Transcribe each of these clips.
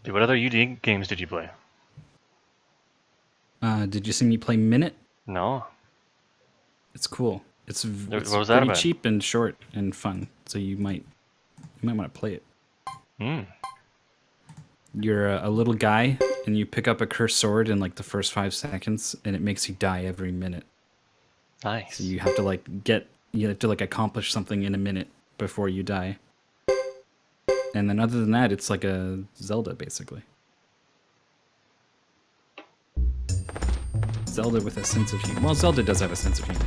Dude, what other UD games did you play? Did you see me play Minute? No. It's cool. It's What was that pretty about? cheap and short and fun, so you might want to play it. Hmm. You're a little guy, and you pick up a cursed sword in like the first 5 seconds, and it makes you die every minute. Nice. So you have to accomplish something in a minute before you die. And then other than that, it's like a Zelda, basically. Zelda with a sense of humor. Well, Zelda does have a sense of humor.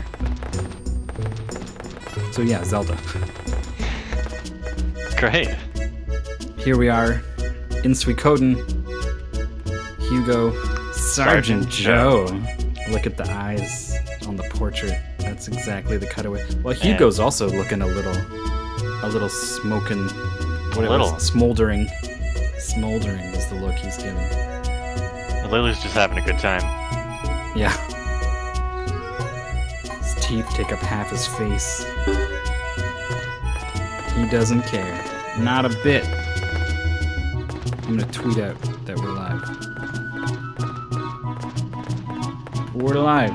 So yeah, Zelda. Great. Here we are in Suikoden. Hugo, Sergeant Joe. Look at the eyes on the portrait. That's exactly the cutaway. Well, Hugo's also looking a little smoking. Smoldering. Smoldering is the look he's giving. Lily's just having a good time. Yeah. His teeth take up half his face. He doesn't care. Not a bit. I'm gonna tweet out that we're live. We're live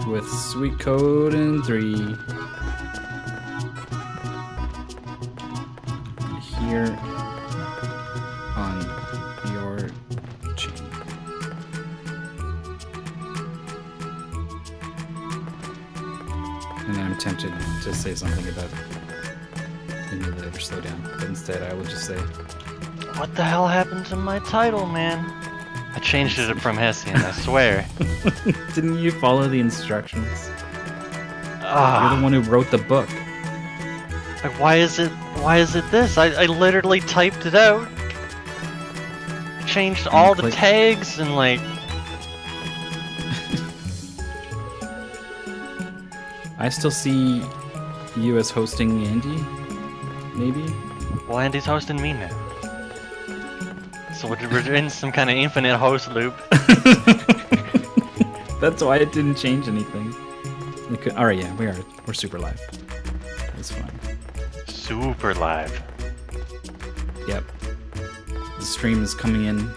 with Suikoden 3. Here on your channel. And I'm tempted to say something about emulator slowdown, but instead I will just say, What the hell happened to my title, man? I changed it from Hessian, I swear. didn't you follow the instructions? Ah. You're the one who wrote the book. Like, why is it this? I literally typed it out. Changed all the tags and like... I still see you as hosting Andy, maybe? Well, Andy's hosting me now. So we're in some kind of infinite host loop. That's why it didn't change anything. Alright, yeah, we're super live. That's fine. Super live. Yep. The stream is coming in.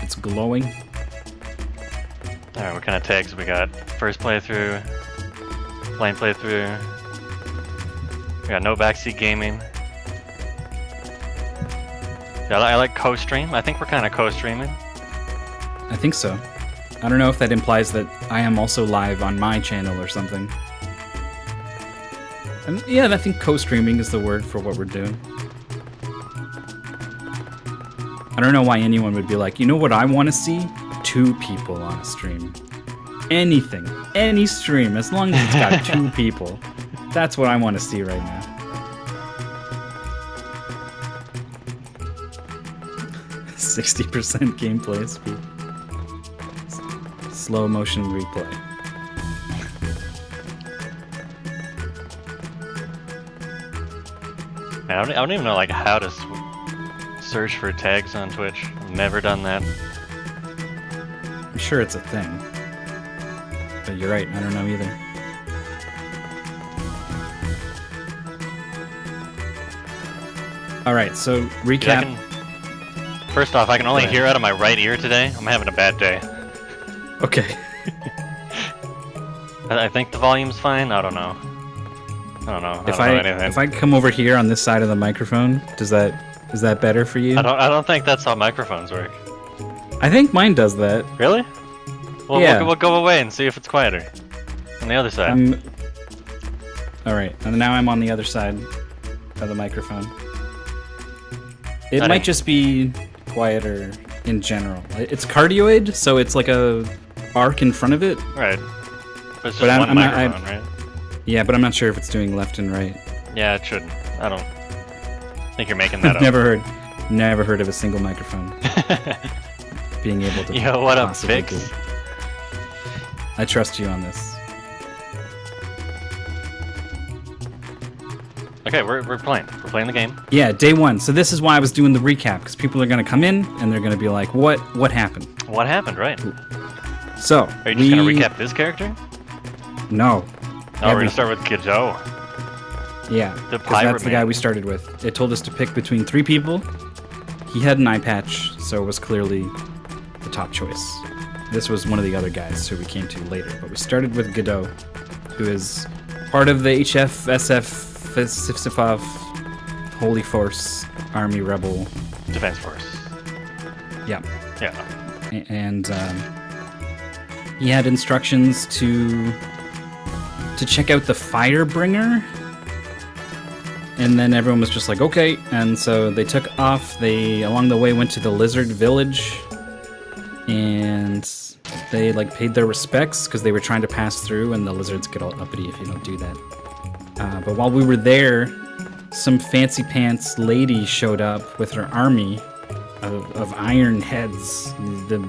It's glowing. Alright, what kind of tags we got? First playthrough. Plain playthrough. We got no backseat gaming. Yeah, I like co-stream. I think we're kind of co-streaming. I think so. I don't know if that implies that I am also live on my channel or something. And yeah, I think co-streaming is the word for what we're doing. I don't know why anyone would be like, you know what I want to see? 2 people on a stream. Anything. Any stream, as long as it's got 2 people. That's what I want to see right now. %60 gameplay speed. Slow motion replay. I don't even know like how to search for tags on Twitch. I've never done that. I'm sure it's a thing. But you're right, I don't know either. Alright, so recap. First off, I can only hear out of my right ear today. I'm having a bad day. Okay. I think the volume's fine. I don't know. I don't know anything. If I come over here on this side of the microphone, is that better for you? I don't think that's how microphones work. I think mine does that. Really? Well, yeah. We'll go away and see if it's quieter. On the other side. Alright, and now I'm on the other side of the microphone. It might just be quieter in general. It's cardioid, so it's like a arc in front of it. Right. But it's just one microphone, right? Yeah, but I'm not sure if it's doing left and right. Yeah, it shouldn't. I don't think you're making that up. Never heard of a single microphone being able to. Yo, what up, Fix? I trust you on this. Okay, we're playing. We're playing the game. Yeah, day 1. So this is why I was doing the recap, because people are going to come in and they're going to be like, what happened? What happened, right? So, are you just going to recap this character? No. Oh, we're going to start with Kidjo. Yeah, because that's the guy we started with. It told us to pick between 3 people. he had an eye patch, so it was clearly the top choice. This was one of the other guys who we came to later, but we started with Godot, who is part of the HF, SF, Sifsifov, Holy Force, Army Rebel. Defense Force. Yeah. Yeah. And he had instructions to check out the Firebringer. And then everyone was just like, okay. And so they took off. They, along the way, went to the Lizard Village. And they, like, paid their respects because they were trying to pass through. And the lizards get all uppity if you don't do that. But while we were there, some fancy pants lady showed up with her army of iron heads. The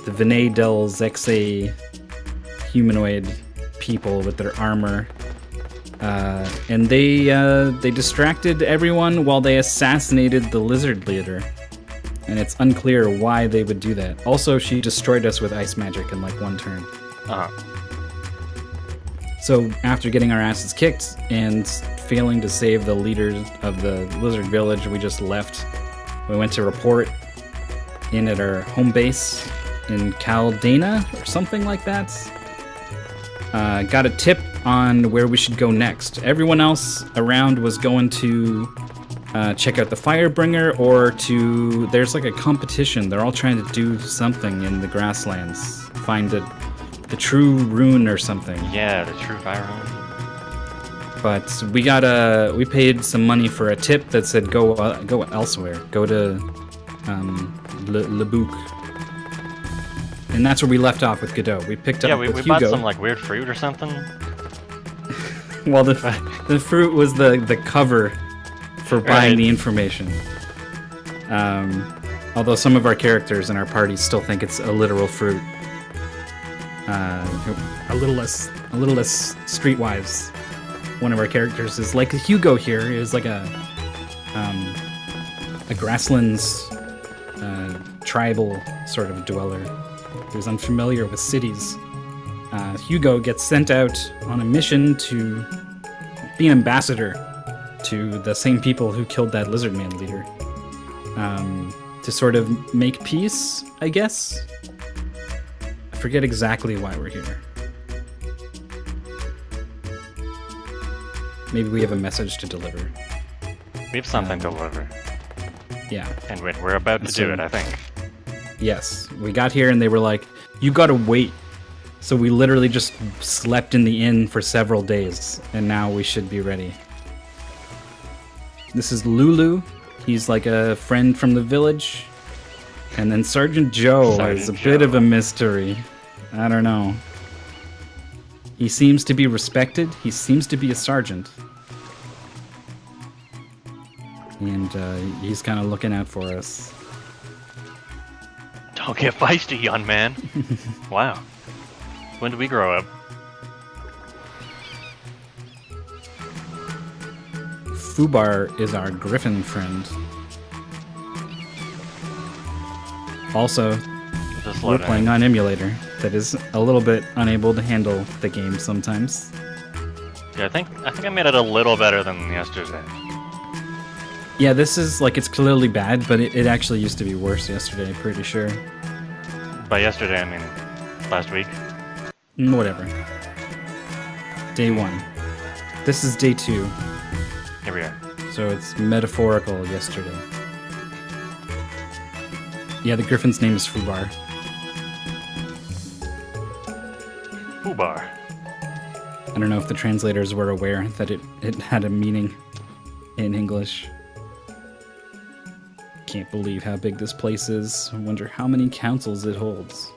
Vinay del Zexe humanoid people with their armor. And they distracted everyone while they assassinated the lizard leader. And it's unclear why they would do that. Also, she destroyed us with ice magic in like one turn. Uh-huh. So after getting our asses kicked and failing to save the leaders of the lizard village, we just left. We went to report in at our home base in Caldana or something like that. Got a tip on where we should go next. Everyone else around was going to check out the Firebringer or to... There's like a competition. They're all trying to do something in the grasslands. Find the true rune or something. Yeah, the true fire rune. But we paid some money for a tip that said go elsewhere. Go to Le Bouc. And that's where we left off with Godot. We picked up with we Hugo. bought some like weird fruit or something. Well, the fruit was the cover for buying the information. Although some of our characters in our party still think it's a literal fruit. A little less streetwise. One of our characters is like Hugo here is like a grasslands tribal sort of dweller who's unfamiliar with cities. Hugo gets sent out on a mission to be an ambassador to the same people who killed that lizard man leader. To sort of make peace, I guess. I forget exactly why we're here. Maybe we have a message to deliver. We have something to deliver. Yeah. And we're about to do it, I think. Yes. We got here and they were like, you gotta wait. So we literally just slept in the inn for several days, and now we should be ready. This is Lulu. He's like a friend from the village. And then Sergeant Joe is a bit of a mystery. I don't know. He seems to be respected. He seems to be a sergeant. And he's kind of looking out for us. Don't get feisty, young man. Wow. When did we grow up? Fubar is our griffin friend. Also, we're playing on emulator that is a little bit unable to handle the game sometimes. Yeah, I think I made it a little better than yesterday. Yeah, this is like it's clearly bad, but it actually used to be worse yesterday, pretty sure. By yesterday, I mean last week. Whatever. Day 1. This is day 2. Here we are. So it's metaphorical yesterday. Yeah, the griffin's name is Fubar. Fubar. I don't know if the translators were aware that it had a meaning in English. Can't believe how big this place is. I wonder how many councils it holds.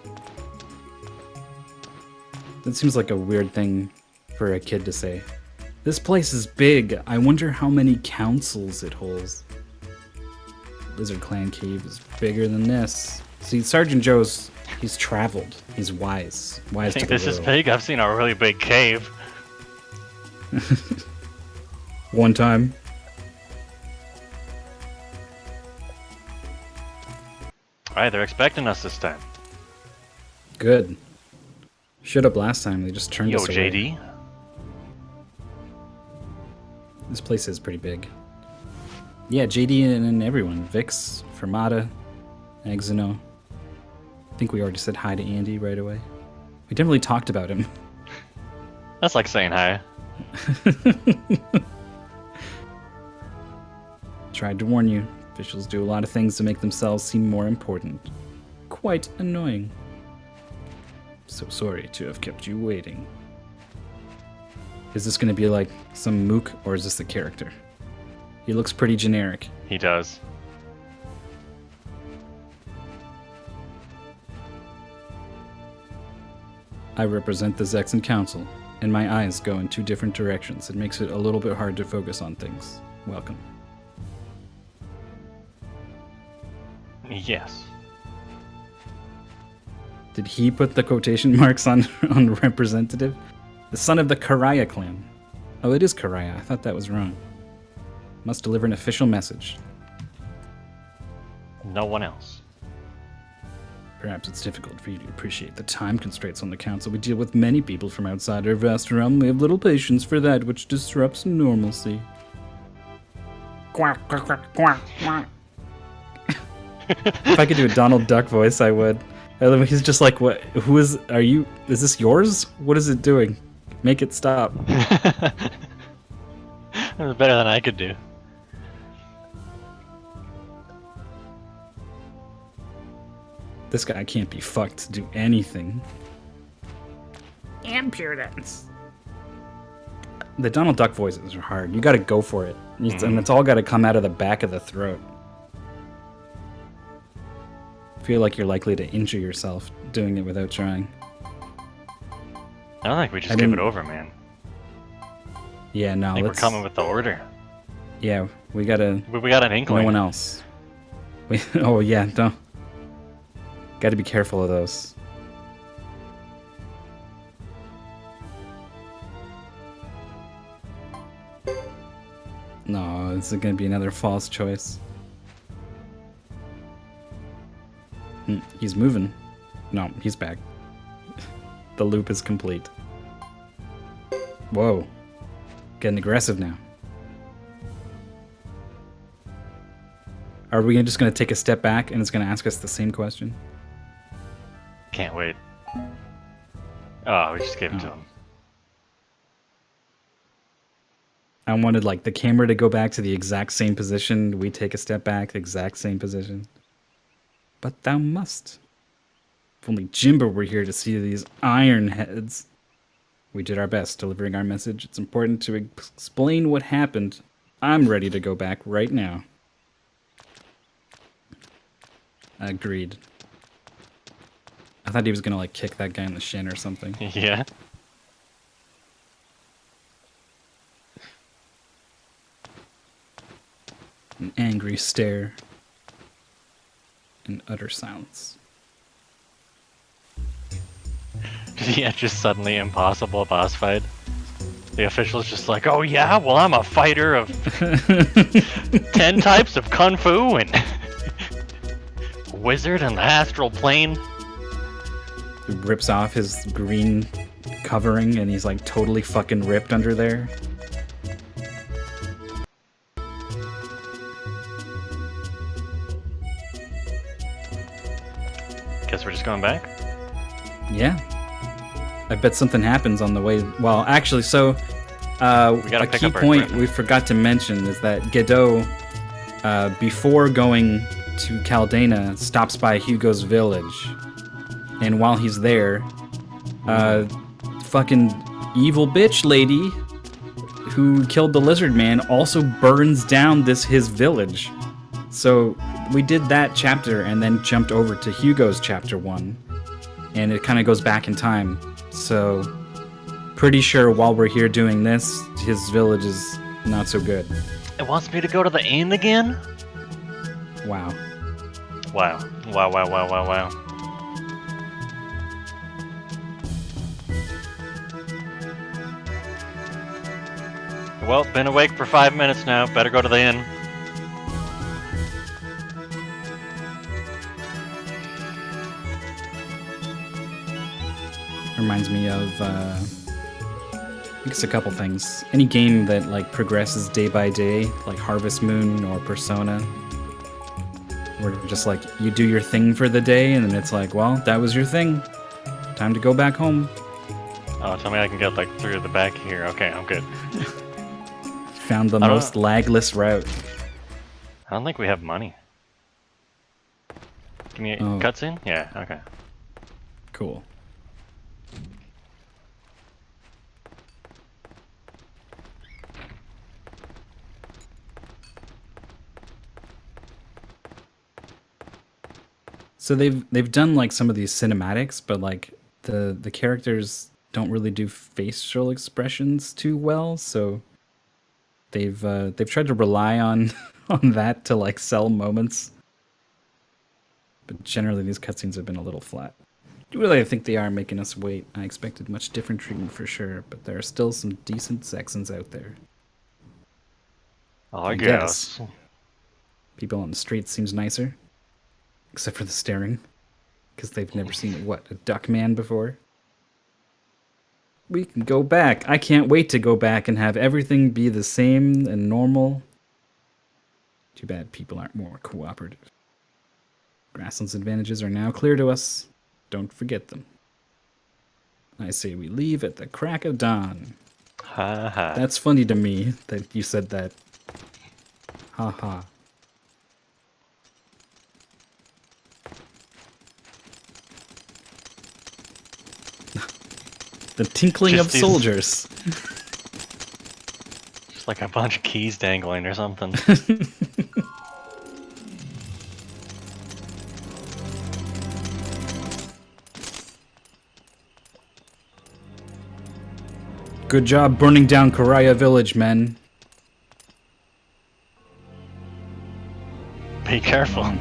That seems like a weird thing for a kid to say. This place is big. I wonder how many councils it holds. Lizard Clan Cave is bigger than this. See, Sergeant Joe's, he's traveled. He's wise. Wise I think to the this is little. big. I've seen a really big cave. One time. Alright, they're expecting us this time. Good. Showed up last time. They just turned Yo, us away. JD. This place is pretty big. Yeah, JD and everyone. Vix, Fermata, Exino. I think we already said hi to Andy right away. We definitely talked about him. That's like saying hi. Tried to warn you. Officials do a lot of things to make themselves seem more important. Quite annoying. So sorry to have kept you waiting. Is this going to be like some mook, or is this a character? He looks pretty generic. He does. I represent the Zexan Council, and my eyes go in two different directions. It makes it a little bit hard to focus on things. Welcome. Yes. Did he put the quotation marks on representative? The son of the Karaya clan. Oh, it is Karaya. I thought that was wrong. Must deliver an official message. No one else. Perhaps it's difficult for you to appreciate the time constraints on the council. We deal with many people from outside our vast realm. We have little patience for that which disrupts normalcy. Quack, quack, quack, quack, quack. If I could do a Donald Duck voice, I would. He's just like, what? Who is? Are you? Is this yours? What is it doing? Make it stop. That was better than I could do. This guy can't be fucked to do anything. Impudence. The Donald Duck voices are hard. You gotta go for it. And it's all gotta come out of the back of the throat. I feel like you're likely to injure yourself doing it without trying. I don't think we just give it over, man. Yeah, no, I think we're coming with the order. Yeah, we gotta... We got an inkling. No one else. Oh, yeah, don't... Gotta be careful of those. No, this is gonna be another false choice. He's moving. No, he's back. The loop is complete. Whoa. Getting aggressive now. Are we just gonna take a step back and it's gonna ask us the same question? Can't wait. Oh, we just gave it to him. I wanted like the camera to go back to the exact same position. We take a step back, the exact same position. But thou must. If only Jimbo were here to see these iron heads. We did our best delivering our message. It's important to explain what happened. I'm ready to go back right now. Agreed. I thought he was gonna like kick that guy in the shin or something. Yeah. An angry stare. And utter silence. Yeah, just suddenly impossible boss fight. The official's just like, oh yeah, well I'm a fighter of 10 types of kung fu and wizard in the astral plane. He rips off his green covering and he's like totally fucking ripped under there. Guess we're just going back? Yeah. I bet something happens on the way. Well, actually, so a key point we forgot to mention is that Gedo, before going to Caldana, stops by Hugo's village. And while he's there, fucking evil bitch lady who killed the lizard man also burns down his village. So we did that chapter and then jumped over to Hugo's chapter 1. And it kind of goes back in time. So pretty sure while we're here doing this, his village is not so good. It wants me to go to the inn again? Wow. Wow. Wow, wow, wow, wow, wow. Well, been awake for 5 minutes now. Better go to the inn. Reminds me of, I think it's a couple things. Any game that like progresses day by day, like Harvest Moon or Persona, Where just like you do your thing for the day, and then it's like, well, that was your thing. Time to go back home. Oh, tell me I can get like through the back here. Okay, I'm good. Found the most lagless route. I don't think we have money. Give me a cutscene? Yeah, okay. Cool. So they've done like some of these cinematics, but like the characters don't really do facial expressions too well, so they've tried to rely on on that to like sell moments. But generally these cutscenes have been a little flat. Really, I think they are making us wait. I expected much different treatment for sure, but there are still some decent sections out there. I guess. People on the streets seems nicer. Except for the staring. Because they've never seen, what, a duck man before? We can go back. I can't wait to go back and have everything be the same and normal. Too bad people aren't more cooperative. Grassland's advantages are now clear to us. Don't forget them. I say we leave at the crack of dawn. Ha ha. That's funny to me that you said that. Ha ha. The tinkling Just of these- soldiers. Just like a bunch of keys dangling or something. Good job burning down Karaya village, men. Be careful.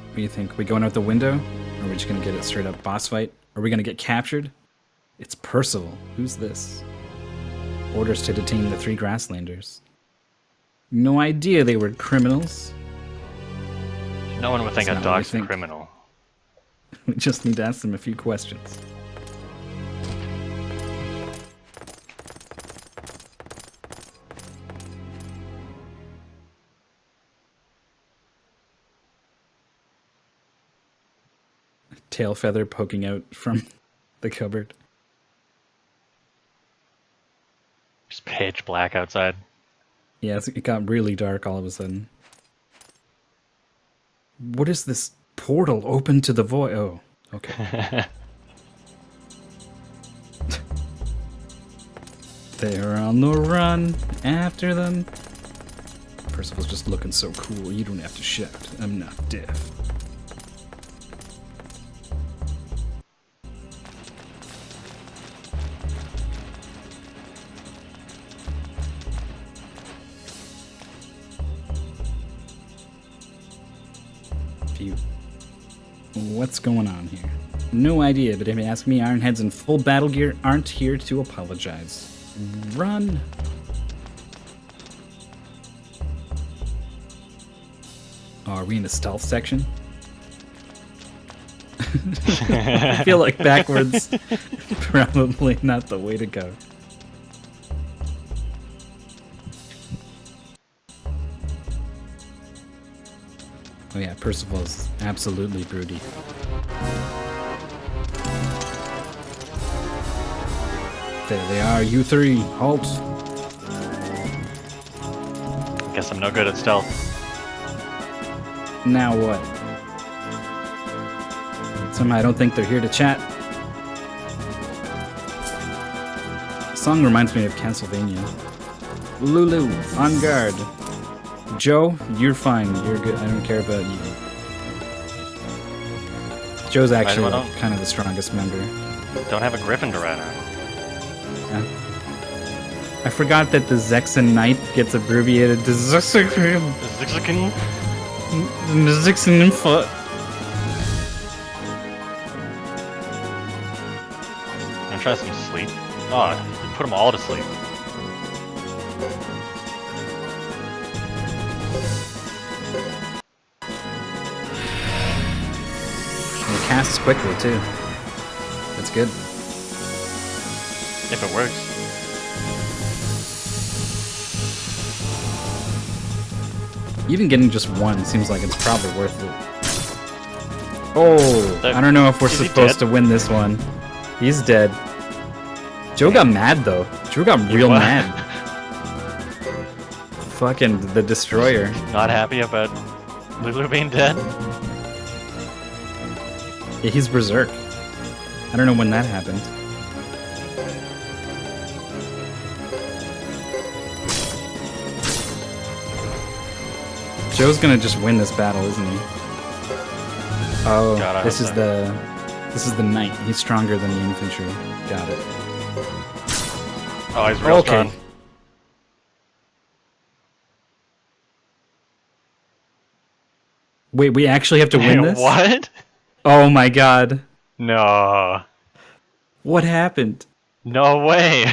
What do you think? We going out the window? Or are we just gonna get it straight up boss fight? Are we gonna get captured? It's Percival. Who's this? Orders to detain the 3 Grasslanders. No idea they were criminals. No one would think That's a not what we dog's a think. criminal. We just need to ask them a few questions. Tail feather poking out from the cupboard. Just pitch black outside. Yeah, it got really dark all of a sudden. What is this portal open to the void? Oh, okay. They're on the run after them. Percival's just looking so cool. You don't have to shout. I'm not deaf. Phew. What's going on here? No idea, but if you ask me, Ironheads in full battle gear aren't here to apologize. Run! Oh, are we in the stealth section? I feel like backwards probably not the way to go. Oh yeah, Percival's absolutely broody. There they are, you 3, halt! Guess I'm no good at stealth. Now what? Somehow I don't think they're here to chat. The song reminds me of Castlevania. Lulu, on guard. Joe, you're fine. You're good. I don't care about you. Joe's actually Right, like, kind of the strongest member. Don't have a griffin to ride on. Yeah. I forgot that the Zexen Knight gets abbreviated to Zexen Zigzagging. Foot. I'm trying some sleep. Oh, you put them all to sleep. casts quickly too. That's good. If it works. Even getting just one seems like it's probably worth it. Oh, I don't know if we're supposed to win this one. He's dead. Joe got mad though. Joe got real mad. Fucking the Destroyer. Not happy about Lulu being dead? Yeah, he's berserk. I don't know when that happened. Joe's gonna just win this battle, isn't he? Oh, God, this is the knight. He's stronger than the infantry. Got it. Oh, he's real strong. Wait, we actually have to win this? What? Oh my god. No. What happened? No way.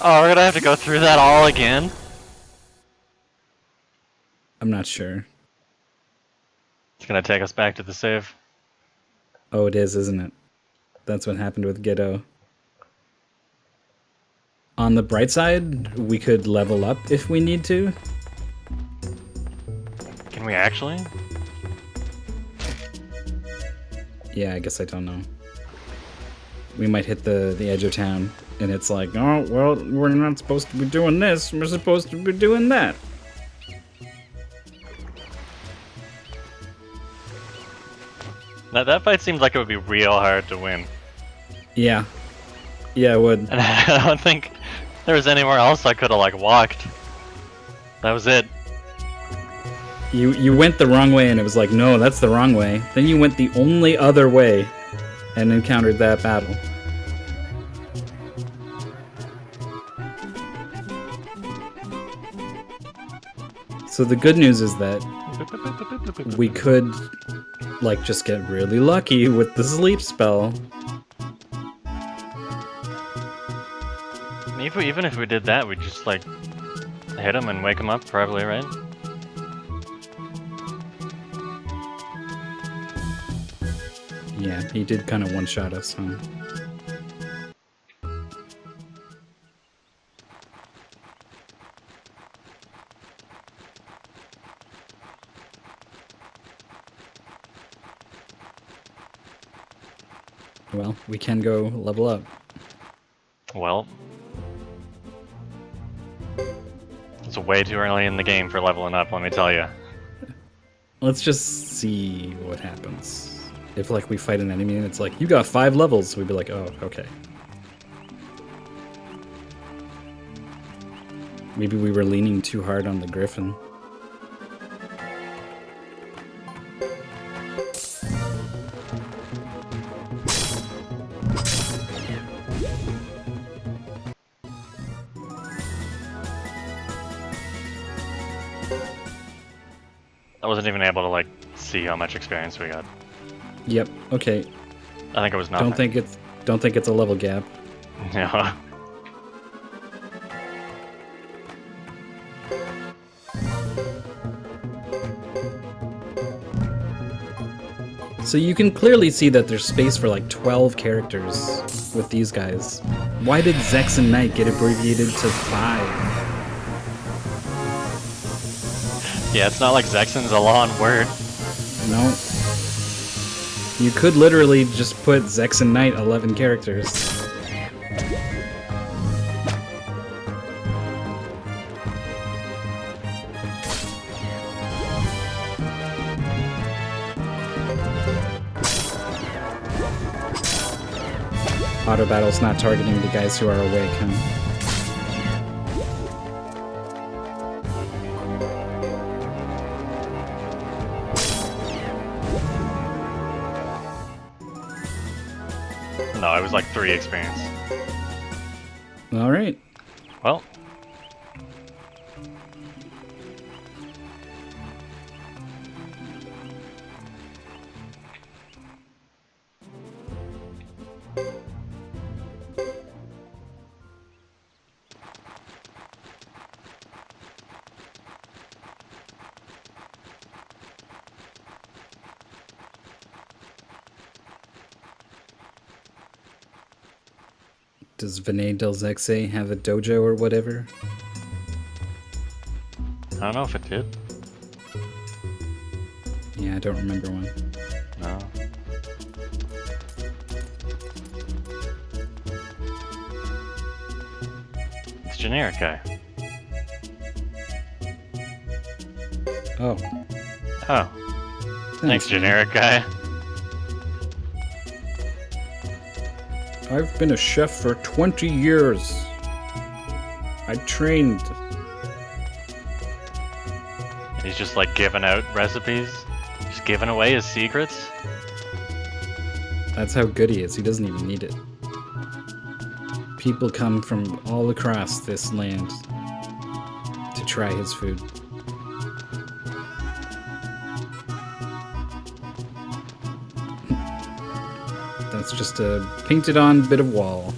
Oh, we're gonna have to go through that all again? I'm not sure. It's gonna take us back to the save. Oh, it is, isn't it? That's what happened with Ghetto. On the bright side, we could level up if we need to. Can we actually? Yeah, I guess I don't know. We might hit the edge of town, and it's like, oh, well, we're not supposed to be doing this. We're supposed to be doing that. That fight seemed like it would be real hard to win. Yeah. Yeah, it would. And I don't think there was anywhere else I could have, like, walked. That was it. You went the wrong way, and it was like, no, that's the wrong way. Then you went the only other way and encountered that battle. So the good news is that we could, like, just get really lucky with the sleep spell. Even if we did that, we'd just, like, hit him and wake him up, probably, right? Yeah, he did kind of one-shot us, huh? Well, we can go level up. Well, it's way too early in the game for leveling up, let me tell you. Let's just see what happens. If, like, we fight an enemy and it's like, you got 5 levels, we'd be like, oh, okay. Maybe we were leaning too hard on the Griffin. I wasn't even able to, like, see how much experience we got. Yep. Okay. I think it was nothing. Don't think it's a level gap. Yeah. So you can clearly see that there's space for like 12 characters with these guys. Why did Zex and Knight get abbreviated to 5? Yeah, it's not like Zexen's a long word. No. You could literally just put Zex and Knight 11 characters. Auto battle's not targeting the guys who are awake, huh? No, it was like 3 experience. All right. Well. Does Vinay Delzexe have a dojo or whatever? I don't know if it did. Yeah, I don't remember one. No. It's generic guy. Oh. Oh. Thanks, man. generic guy. I've been a chef for 20 years. I trained. He's just like giving out recipes. Just giving away his secrets. That's how good he is. He doesn't even need it. People come from all across this land to try his food. That's just a painted on bit of wall.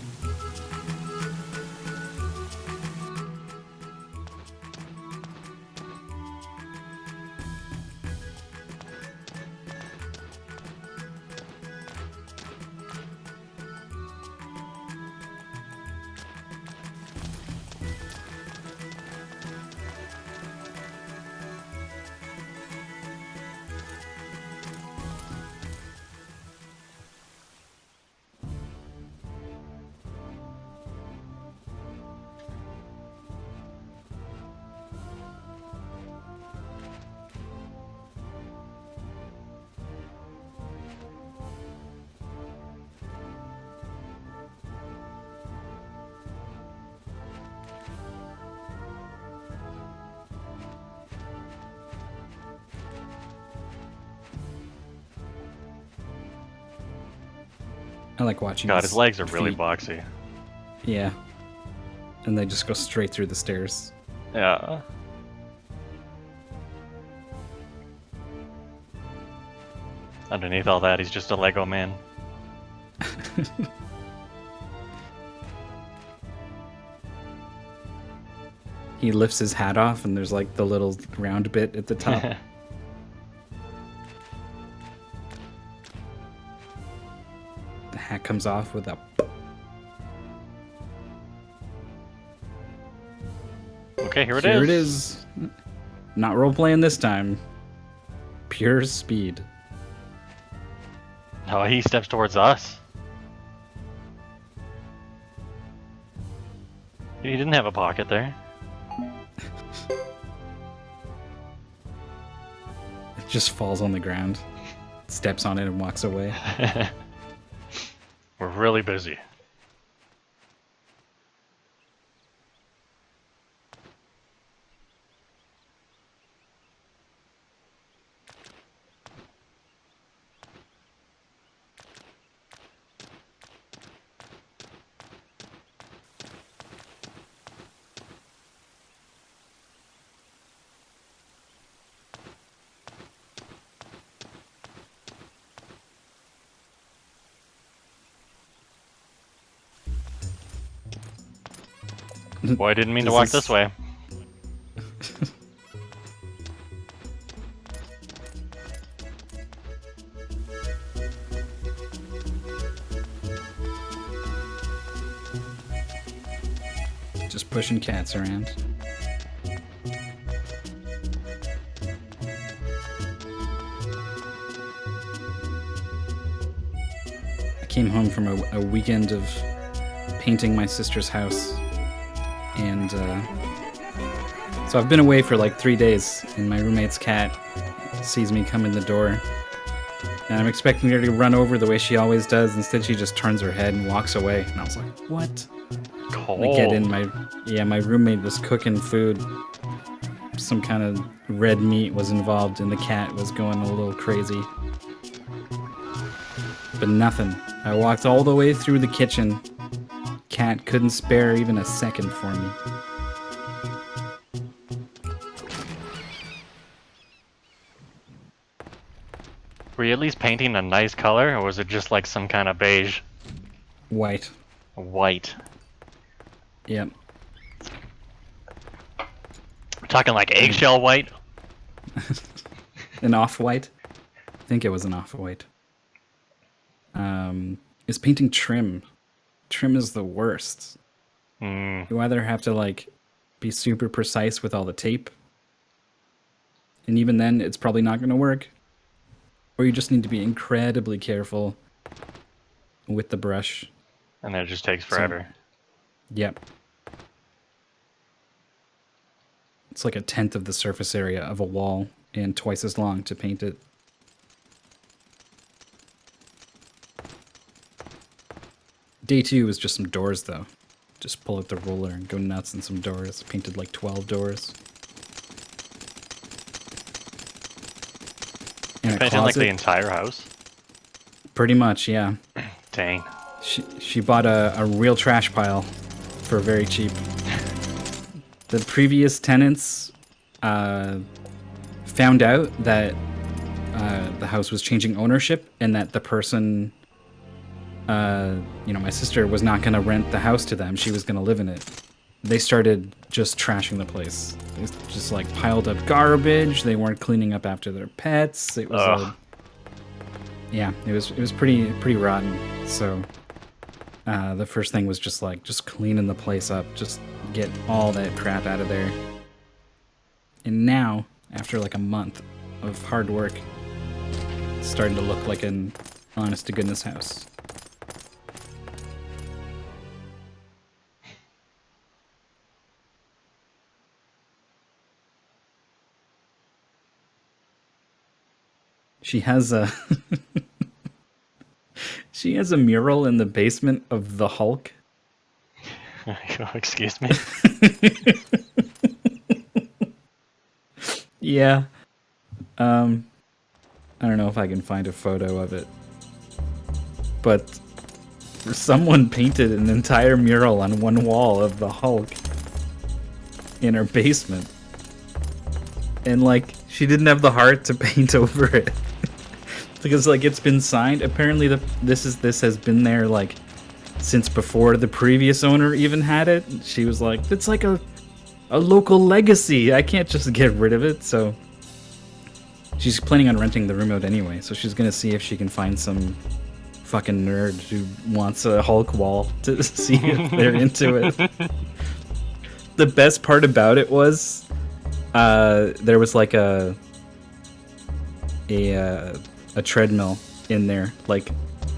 I like watching. God, his legs are really boxy. Yeah. And they just go straight through the stairs. Yeah. Underneath all that, he's just a Lego man. He lifts his hat off and there's like the little round bit at the top. The hat comes off with a... Okay, here it Here is. it is. Not role-playing this time. Pure speed. Oh, he steps towards us. He didn't have a pocket there. It just falls on the ground. Steps on it and walks away. We're really busy. Boy, I didn't mean to walk this way. Just pushing cats around. I came home from a weekend of painting my sister's house. And so I've been away for like 3 days, and my roommate's cat sees me come in the door. And I'm expecting her to run over the way she always does. Instead, she just turns her head and walks away. And I was like, what? Cold. I get in, my roommate was cooking food. Some kind of red meat was involved, and the cat was going a little crazy. But nothing. I walked all the way through the kitchen. Cat couldn't spare even a second for me. Were you at least painting a nice color, or was it just like some kind of beige? White. White. Yep. We're talking like eggshell white? An off-white? I think it was an off-white. Is painting trim. trim is the worst. Mm. You either have to like be super precise with all the tape, and even then it's probably not going to work, or you just need to be incredibly careful with the brush. And then it just takes forever. Yep. It's like 1/10 of the surface area of a wall and twice as long to paint it. Day 2 is just some doors, though. Just pull out the ruler and go nuts in some doors. Painted like 12 doors. And a Painted like closet. the entire house? Pretty much, yeah. Dang. She bought a real trash pile for very cheap. The previous tenants found out that the house was changing ownership and that the person, my sister was not going to rent the house to them. She was going to live in it. They started just trashing the place. They just like piled up garbage. They weren't cleaning up after their pets. It was it was pretty rotten. So the first thing was just cleaning the place up, just get all that crap out of there. And now, after like a month of hard work, it's starting to look like an honest to goodness house. She has a she has a mural in the basement of the Hulk. Excuse me? Yeah. I don't know if I can find a photo of it. But someone painted an entire mural on one wall of the Hulk in her basement. And like she didn't have the heart to paint over it. Because like it's been signed. Apparently this has been there like since before the previous owner even had it. She was like, it's like a local legacy. I can't just get rid of it. So she's planning on renting the room out anyway. So she's gonna see if she can find some fucking nerd who wants a Hulk wall to see if they're into it. The best part about it was there was like a treadmill in there, like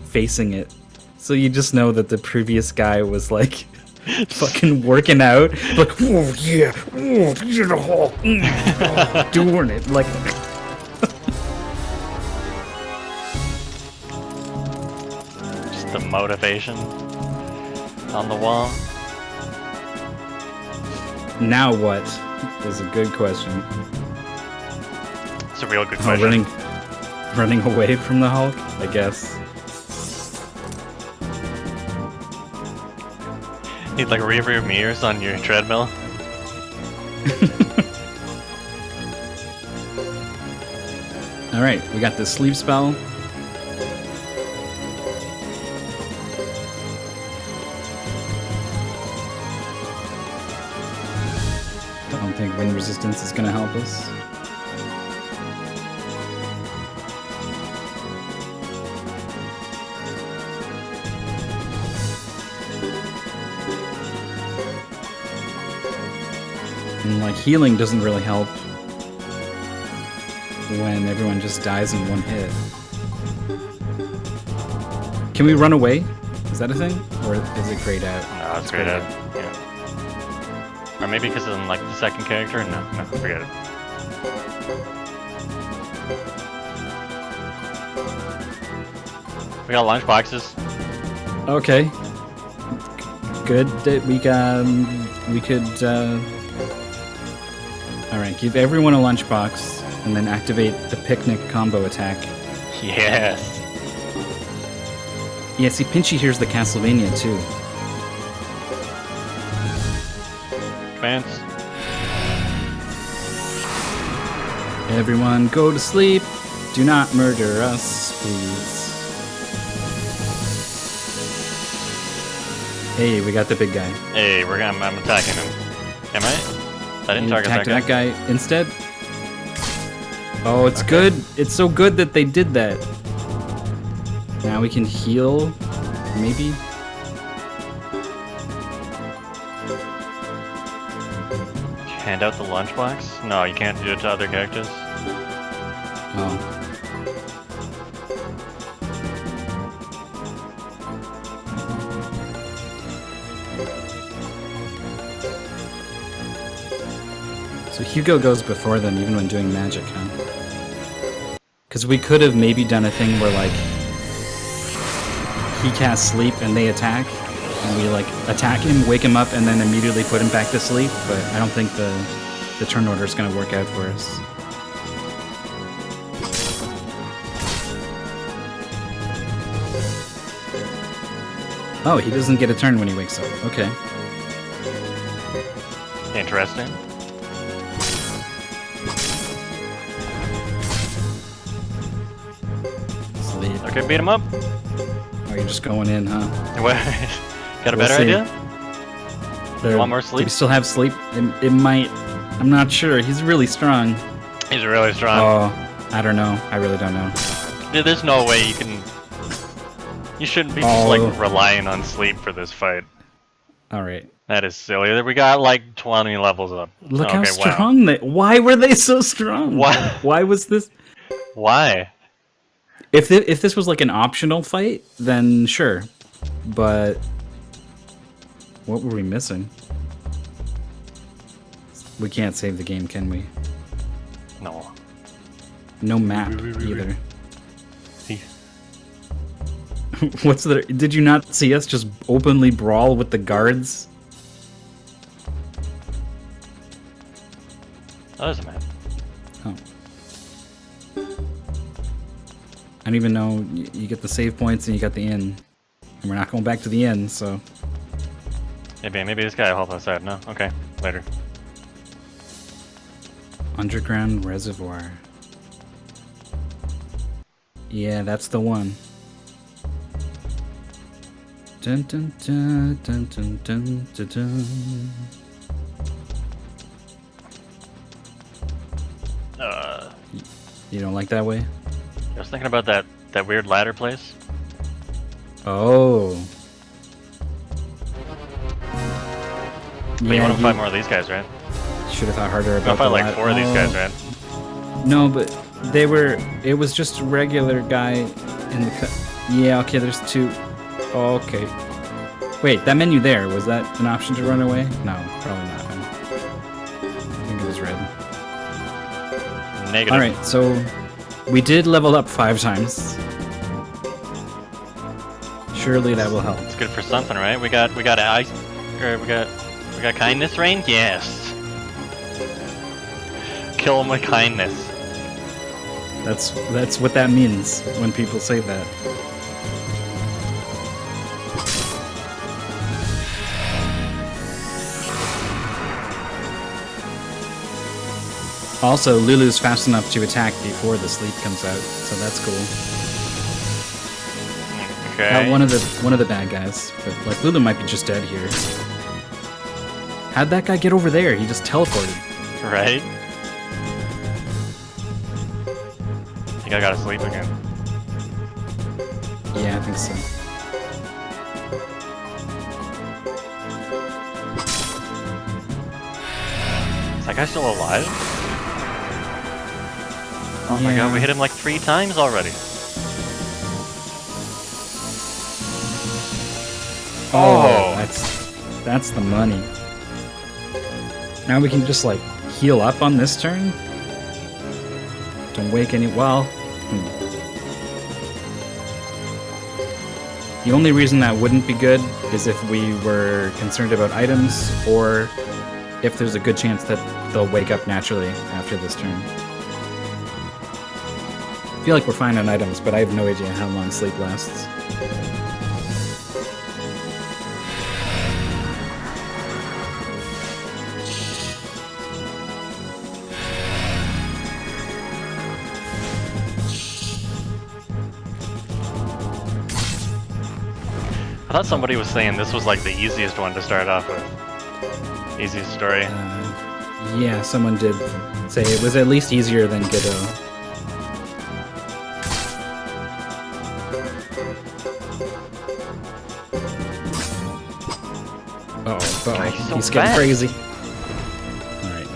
facing it. So you just know that the previous guy was like fucking working out, like, oh yeah, oh, you're the Hulk, doing it, like. Just the motivation on the wall. Now what? Is a good question. It's a real good question. Running away from the Hulk, I guess. Need like rear view mirrors on your treadmill. Alright, we got the sleep spell. Don't think wind resistance is gonna help us. And like healing doesn't really help when everyone just dies in one hit. Can we run away? Is that a thing? Or is it grayed out? No, it's grayed out. Yeah. Or maybe because of like the second character? No, forget it. We got lunch boxes. Okay. Good that we could Alright, give everyone a lunchbox and then activate the picnic combo attack. Yes. Yeah, see, Pinchy hears the Castlevania too. Commands. Everyone go to sleep. Do not murder us, please. Hey, we got the big guy. Hey, I'm attacking him. Am I? I didn't target that guy instead. Oh, it's good. It's so good that they did that. Now we can heal, maybe. Hand out the lunchbox? No, you can't do it to other characters. Oh. So Hugo goes before them even when doing magic, huh? Because we could have maybe done a thing where, like, he casts sleep and they attack, and we, like, attack him, wake him up, and then immediately put him back to sleep, but I don't think the turn order is going to work out for us. Oh, he doesn't get a turn when he wakes up. Okay. Interesting. Sleep. Okay, beat him up. Oh, you're just going in, huh? What? Got a We'll better see. idea? There- Want more Do sleep? we still have sleep? It might. I'm not sure. He's really strong. He's really strong. Oh, I don't know. I really don't know. Dude, there's no way you can. You shouldn't be just like relying on sleep for this fight. All right. That is silly. We got like 20 levels up. Look how Wow. strong they. Why were they so strong? Why? Why was this? Why? If this was like an optional fight, then sure. But what were we missing? We can't save the game, can we? No. No map either. See? What's the? Did you not see us just openly brawl with the guards? Oh, there's a map. Oh. I don't even know. You get the save points and you got the inn. And we're not going back to the inn, so. Maybe this guy will help us out. No? Okay. Later. Underground reservoir. Yeah, that's the one. Dun dun dun dun dun dun dun dun. You don't like that way? I was thinking about that weird ladder place. Oh. But you want to fight more of these guys, right? Should have thought harder You about want to fight the like lad- 4 of these Oh. guys, right? No, but they were. It was just a regular guy in the cut. Yeah, okay, there's 2. Oh, okay. Wait, that menu there, was that an option to run away? No, probably not. I think it was red. Negative. Alright, so we did level up 5 times. Surely that will help. It's good for something, right? We got ice, or we got kindness rain. Yes. Kill him with kindness. That's what that means when people say that. Also, Lulu's fast enough to attack before the sleep comes out, so that's cool. Okay. Got one of the bad guys, but like Lulu might be just dead here. How'd that guy get over there? He just teleported. Right? I think I gotta sleep again. Yeah, I think so. Is that guy still alive? Oh my god, we hit him like 3 times already. Oh, that's the money. Now we can just like heal up on this turn. Don't wake any. Well, the only reason that wouldn't be good is if we were concerned about items, or if there's a good chance that they'll wake up naturally after this turn. I feel like we're fine on items, but I have no idea how long sleep lasts. I thought somebody was saying this was like the easiest one to start off with. Easiest story. Yeah, someone did say it was at least easier than Godot. He's so He's getting fast. crazy. Alright.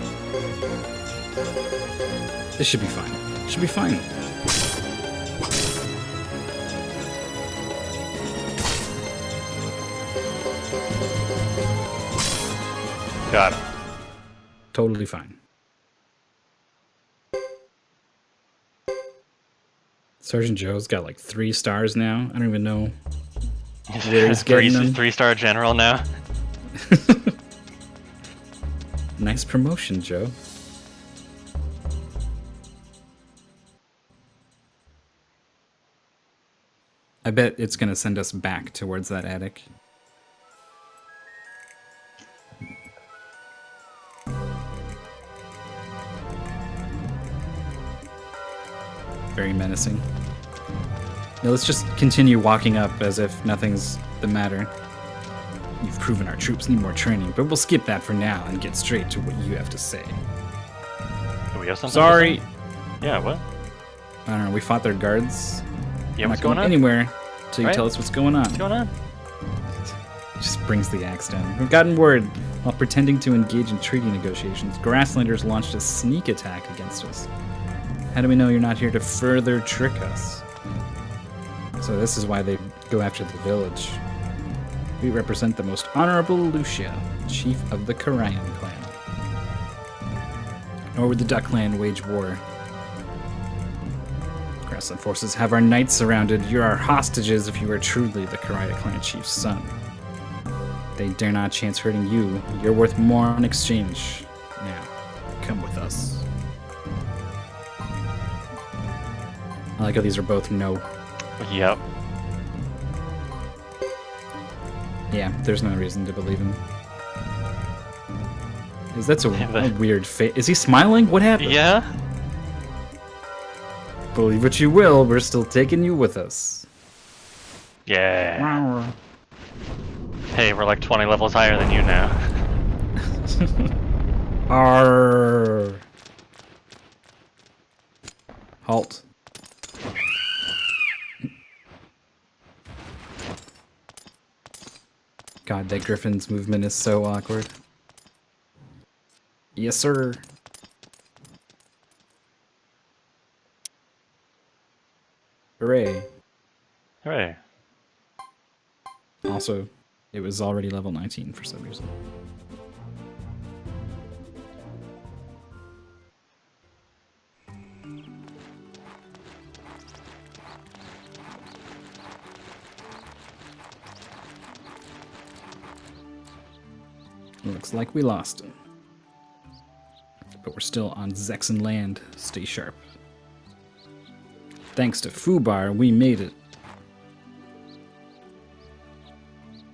This should be fine. Should be fine. Got him. Totally fine. Sergeant Joe's got like 3 stars now. I don't even know where he's getting them. 3-star general now. Nice promotion, Joe. I bet it's gonna send us back towards that attic. Very menacing. Now let's just continue walking up as if nothing's the matter. You've proven our troops need more training, but we'll skip that for now and get straight to what you have to say. Do we have something? Sorry. Yeah, what? I don't know, we fought their guards. Yeah, We're what's not going on? anywhere till you Right? tell us what's going on. What's going on? Just brings the axe down. We've gotten word. While pretending to engage in treaty negotiations, Grasslanders launched a sneak attack against us. How do we know you're not here to further trick us? So this is why they go after the village. We represent the most honorable Lucia, chief of the Karayan clan. Nor would the Duck clan wage war. Grassland forces have our knights surrounded. You're our hostages if you are truly the Karaya clan chief's son. They dare not chance hurting you. You're worth more in exchange. Now, come with us. I like how these are both no. Yep. Yeah, there's no reason to believe him. That's a weird face. Is he smiling? What happened? Yeah? Believe what you will, we're still taking you with us. Yeah. Hey, we're like 20 levels higher than you now. Arr. Halt. God, that griffin's movement is so awkward. Yes, sir. Hooray. Hooray. Also, it was already level 19 for some reason. Looks like we lost him. But we're still on Zexan land. Stay sharp. Thanks to Fubar, we made it.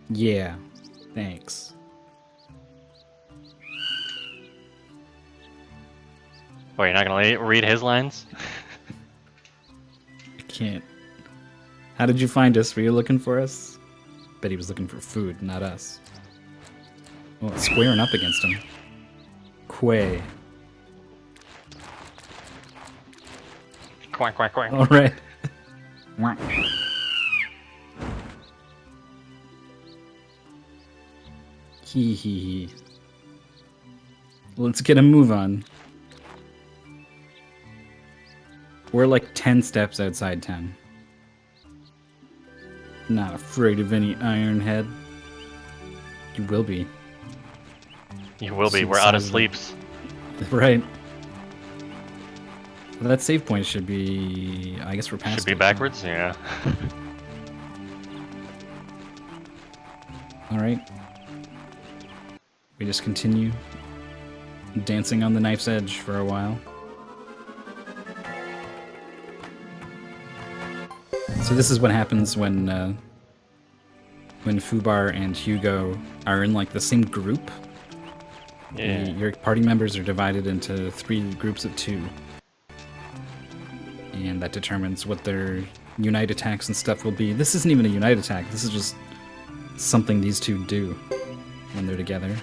Yeah, thanks. Wait, you're not gonna read his lines? I can't. How did you find us? Were you looking for us? Bet he was looking for food, not us. Well, it's squaring up against him. Quay. Quack, quack, quack. All right. Hee hee hee. Let's get a move on. We're like 10 steps outside town. Not afraid of any iron head. You will be. You will be. See We're out of size of sleeps. Right. Well, that save point should be... I guess we're past Should be it, huh? backwards? Yeah. Alright. We just continue dancing on the knife's edge for a while. So this is what happens when Fubar and Hugo are in like the same group. Yeah. Your party members are divided into 3 groups of 2. And that determines what their unite attacks and stuff will be. This isn't even a unite attack. This is just something these 2 do when they're together.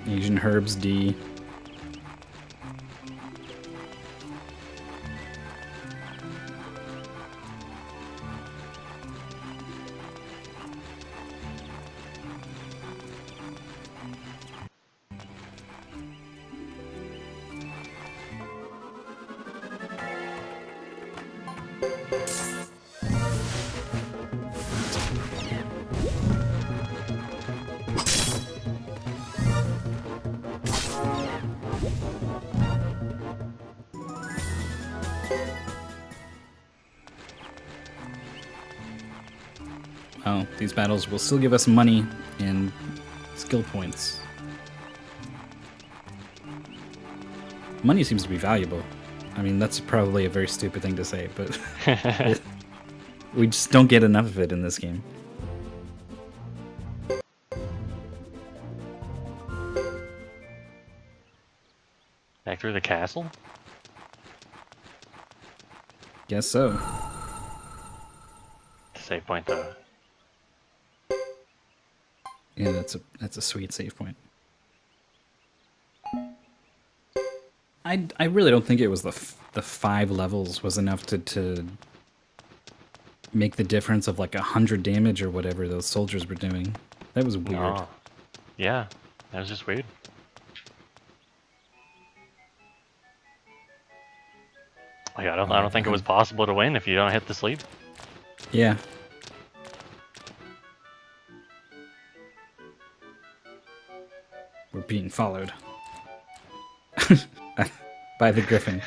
Asian Herbs D. Oh, these battles will still give us money and skill points. Money seems to be valuable. I mean, that's probably a very stupid thing to say, but we just don't get enough of it in this game. Back through the castle? Guess so. Save point though. Yeah, that's a sweet save point. I really don't think it was the 5 levels was enough to make the difference of like 100 damage or whatever those soldiers were doing. That was weird. Oh. Yeah, that was just weird. Like, I don't think it was possible to win if you don't hit the sleep. Yeah. We're being followed. By the griffin.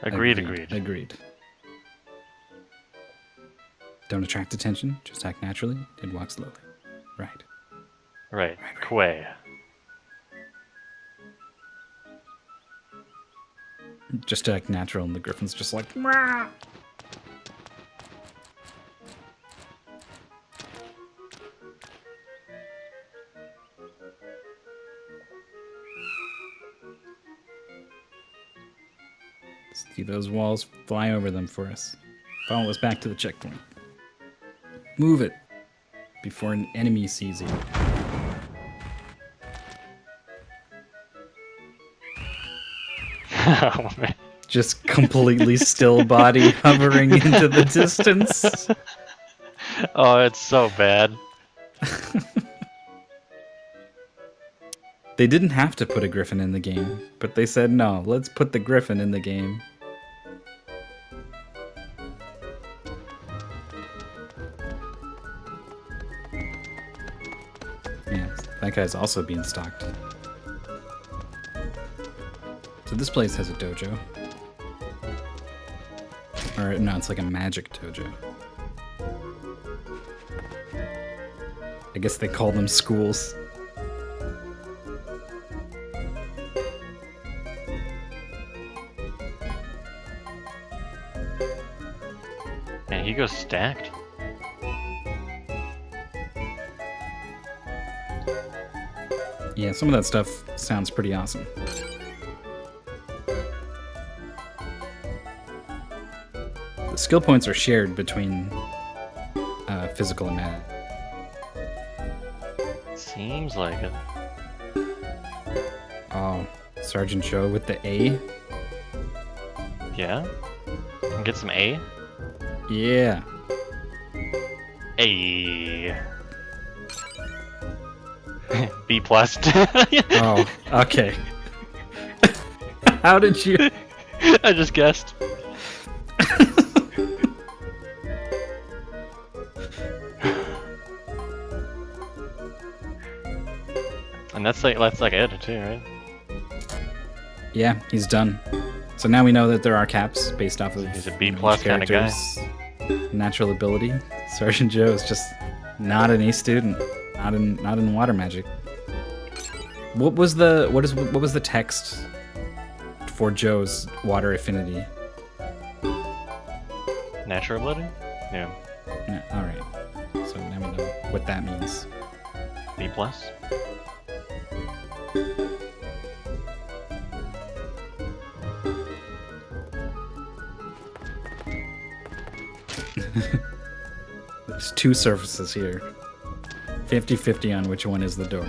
Agreed. Don't attract attention, just act naturally and walk slowly. Right. Quay. Just act natural and the griffin's just like, "Meow." See those walls fly over them for us. Follow us back to the checkpoint. Move it before an enemy sees you. Oh, man. Just completely still body hovering into the distance. Oh, it's so bad. They didn't have to put a griffin in the game, but they said, no, let's put the griffin in the game. Yeah, that guy's also being stalked. So this place has a dojo. Or no, it's like a magic dojo. I guess they call them schools. Man, he goes stacked. Yeah, some of that stuff sounds pretty awesome. The skill points are shared between physical and magic. Seems like it. Oh, Sergeant Joe with the A? Yeah? Can get some A? Yeah. A. B plus. Oh, okay. How did you... I just guessed. And that's like it too, right? Yeah, he's done. So now we know that there are caps based off of He's a B plus kind of guy. Natural ability. Sergeant Joe is just not an A student. Not in water magic. What was the text for Joe's water affinity? Natural ability? Yeah. Yeah, all right. So now we know what that means. B plus. There's 2 surfaces here. 50-50 on which one is the door.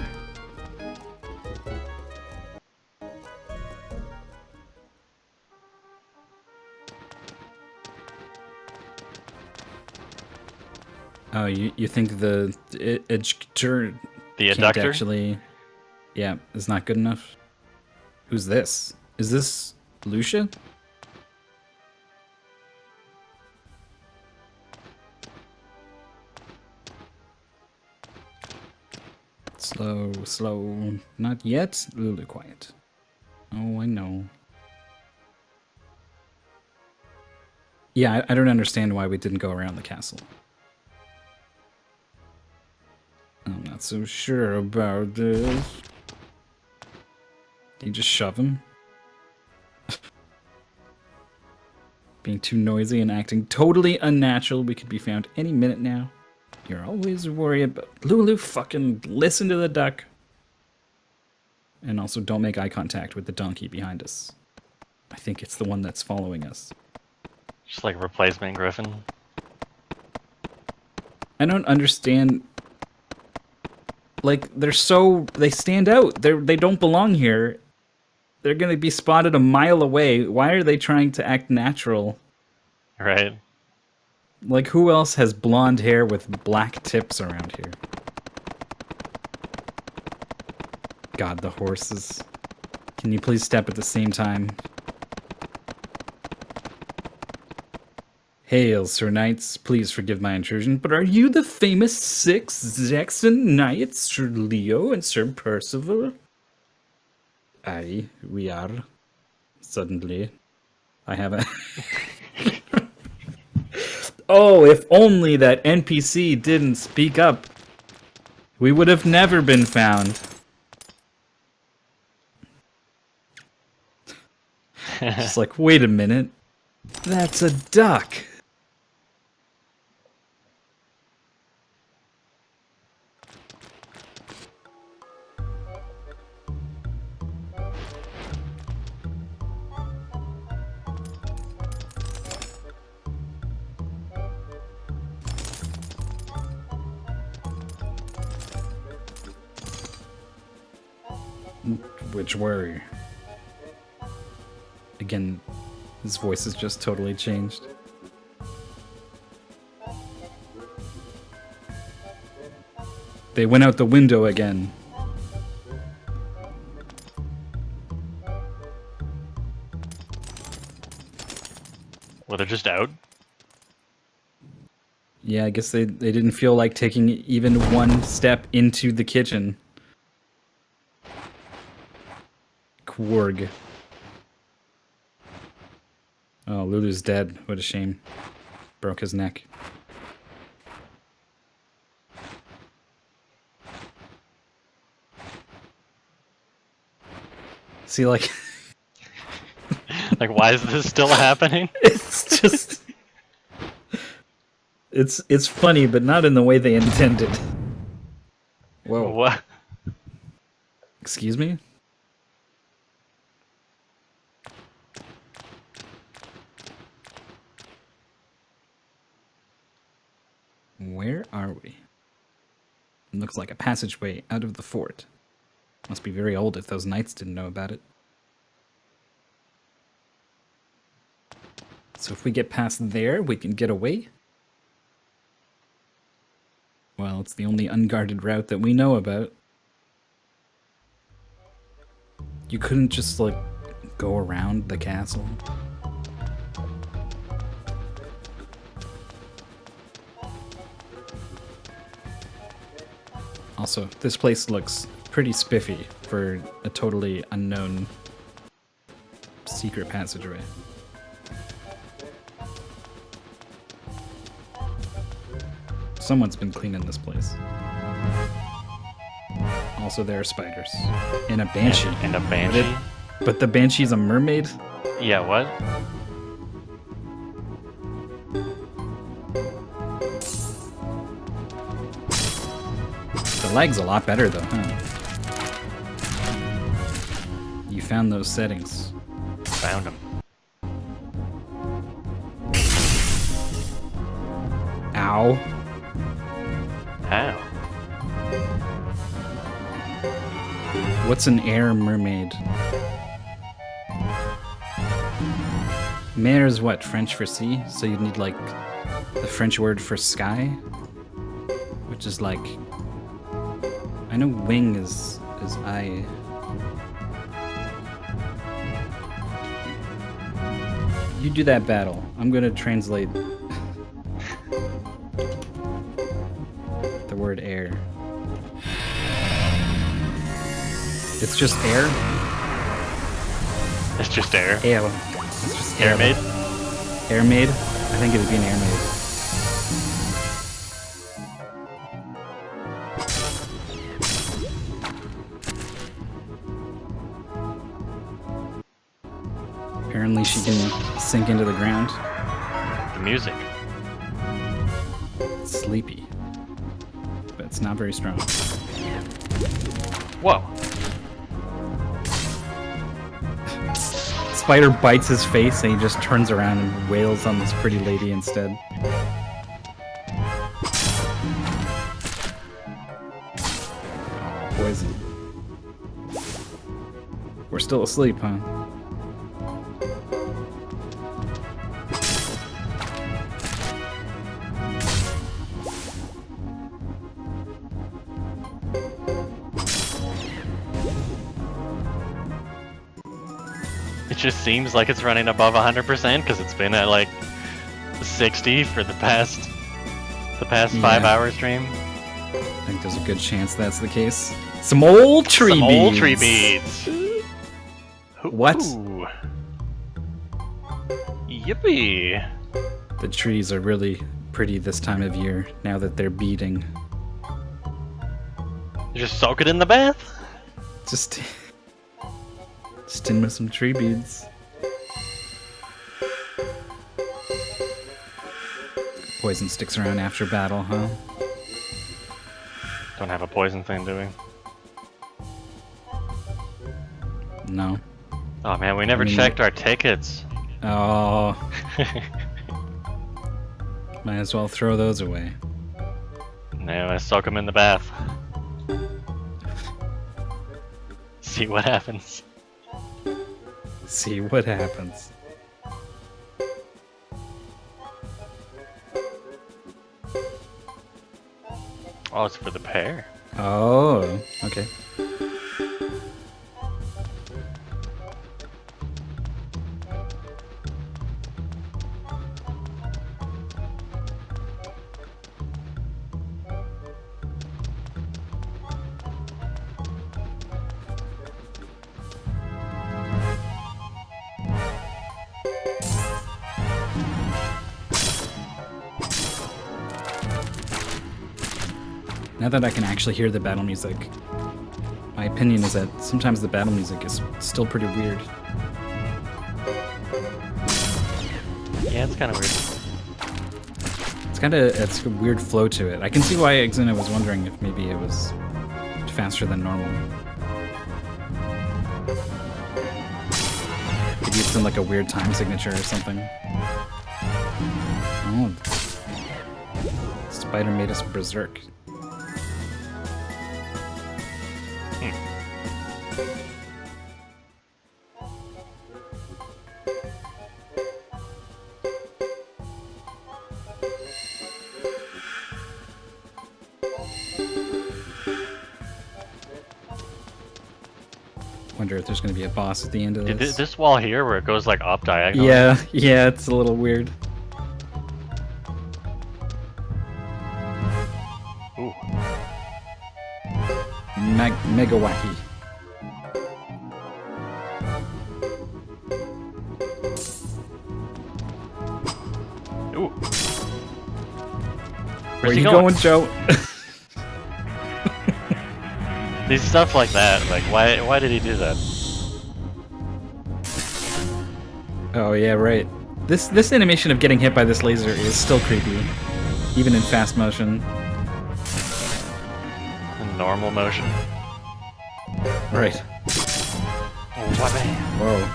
Oh, you think the ejector The can't adductor? actually... Yeah, is not good enough? Who's this? Is this Lucia? Slow, slow. Not yet. Lulu, quiet. Oh, I know. Yeah, I don't understand why we didn't go around the castle. I'm not so sure about this. You just shove him? Being too noisy and acting totally unnatural. We could be found any minute now. You're always worried about... Lulu, fucking listen to the duck. And also don't make eye contact with the donkey behind us. I think it's the one that's following us. Just like replacement Griffin. I don't understand... Like, they stand out. They don't belong here. They're gonna be spotted a mile away. Why are they trying to act natural? Right. Like, who else has blonde hair with black tips around here? God, the horses. Can you please step at the same time? Hail, Sir Knights. Please forgive my intrusion, but are you the famous 6 Saxon Knights, Sir Leo and Sir Percival? Aye, we are. Suddenly. I have a... Oh, if only that NPC didn't speak up. We would have never been found. Just like, wait a minute. That's a duck. Which were? Again, his voice has just totally changed. They went out the window again. Well, they're just out. Yeah, I guess they didn't feel like taking even one step into the kitchen. Quarg. Oh, Lulu's dead. What a shame. Broke his neck. See, like... Like, why is this still happening? It's just... It's funny, but not in the way they intended. Whoa. What? Excuse me? Where are we? It looks like a passageway out of the fort. Must be very old if those knights didn't know about it. So if we get past there, we can get away? Well, it's the only unguarded route that we know about. You couldn't just, like, go around the castle? Also, this place looks pretty spiffy for a totally unknown secret passageway. Someone's been cleaning this place. Also, there are spiders. And a banshee. And a banshee? But the banshee's a mermaid? Yeah, what? The lag's a lot better, though, huh? You found those settings. Found him. Ow. How? What's an air mermaid? Mer is what? French for sea? So you'd need, like, the French word for sky? Which is like... I know wing is eye. You do that battle. I'm gonna translate the word air. It's just air? It's just air. Air. It's just air. Air made? Air made? I think it would be an air made. Apparently she can sink into the ground. The music. It's sleepy. But it's not very strong. Whoa. Spider bites his face and he just turns around and wails on this pretty lady instead. Oh, poison. We're still asleep, huh? It just seems like it's running above 100% because it's been at like 60 for the past 5-hour stream. I think there's a good chance that's the case. Some old tree Some beads. old tree beads. What? Ooh. Yippee. The trees are really pretty this time of year now that they're beading. Just soak it in the bath. Just in with some tree beads. Poison sticks around after battle, huh? Don't have a poison thing, do we? No. Oh man, we never checked our tickets. Oh. Might as well throw those away. No, I soak them in the bath. See what happens. See what happens. Oh, it's for the pair. Oh, okay. Now that I can actually hear the battle music, my opinion is that sometimes the battle music is still pretty weird. Yeah, it's kind of weird. It's a weird flow to it. I can see why Exuna was wondering if maybe it was faster than normal. Maybe it's in like a weird time signature or something. Oh, Spider made us berserk. Wonder if there's going to be a boss at the end of this. This wall here where it goes like up diagonally. Yeah, it's a little weird. Ooh. Mega wacky. Ooh. Where are you going, Joe? These stuff like that, like why did he do that? Oh yeah, right. This animation of getting hit by this laser is still creepy, even in fast motion. In normal motion. Right. Oh, Whoa.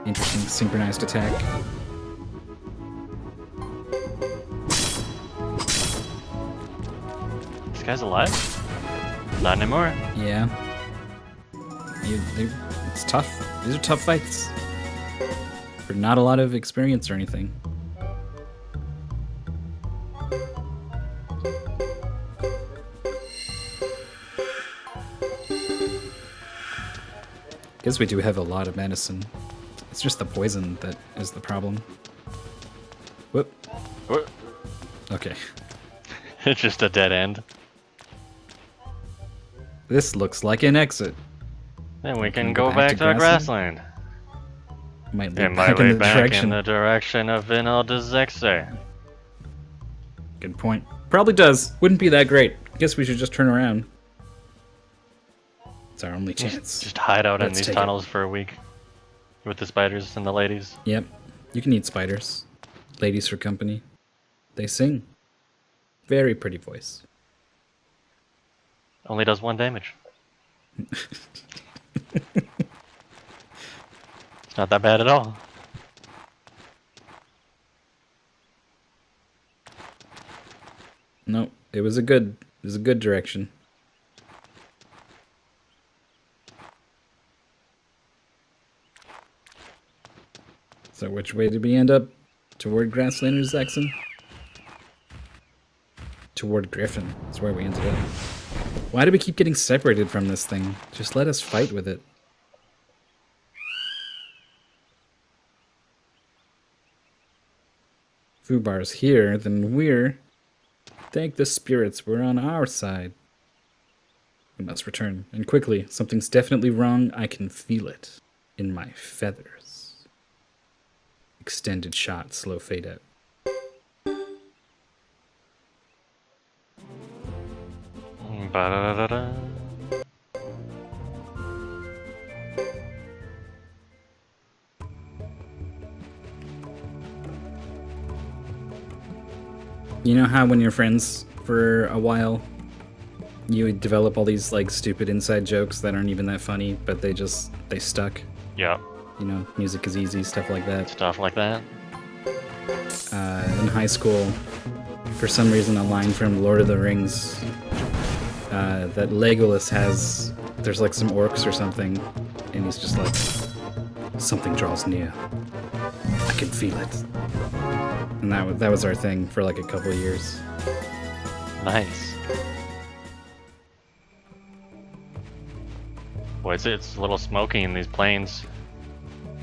Interesting synchronized attack. this guy's alive? Not anymore. Yeah. It's tough. These are tough fights. For not a lot of experience or anything. Guess we do have a lot of medicine. It's just the poison that is the problem. Whoop. What? Okay. It's just a dead end. This looks like an exit. Then we can go back to grassland. Might It lead might back in lead the back direction. in the direction of Vinal de Zexe. Good point. Probably does. Wouldn't be that great. Guess we should just turn around. It's our only chance. Just hide out in Let's these take tunnels for a week. With the spiders and the ladies. Yep. You can eat spiders. Ladies for company. They sing. Very pretty voice. Only does 1 damage. It's not that bad at all. No, it was a good direction. So which way did we end up? Toward Grassland or Zaxxon? Toward Griffin. That's where we ended up. Why do we keep getting separated from this thing? Just let us fight with it. Fubar's here, then we're... Thank the spirits, we're on our side. We must return, and quickly. Something's definitely wrong. I can feel it in my feathers. Extended shot, slow fade out. Ba-da-da-da-da. You know how when you're friends for a while, you would develop all these like stupid inside jokes that aren't even that funny, but they stuck? Yep. You know, music is easy, stuff like that. Stuff like that. In high school, for some reason, a line from Lord of the Rings that Legolas has, there's like some orcs or something, and he's just like, something draws near. I can feel it. And that was our thing for like a couple of years. Nice. Boy, it's a little smoky in these plains.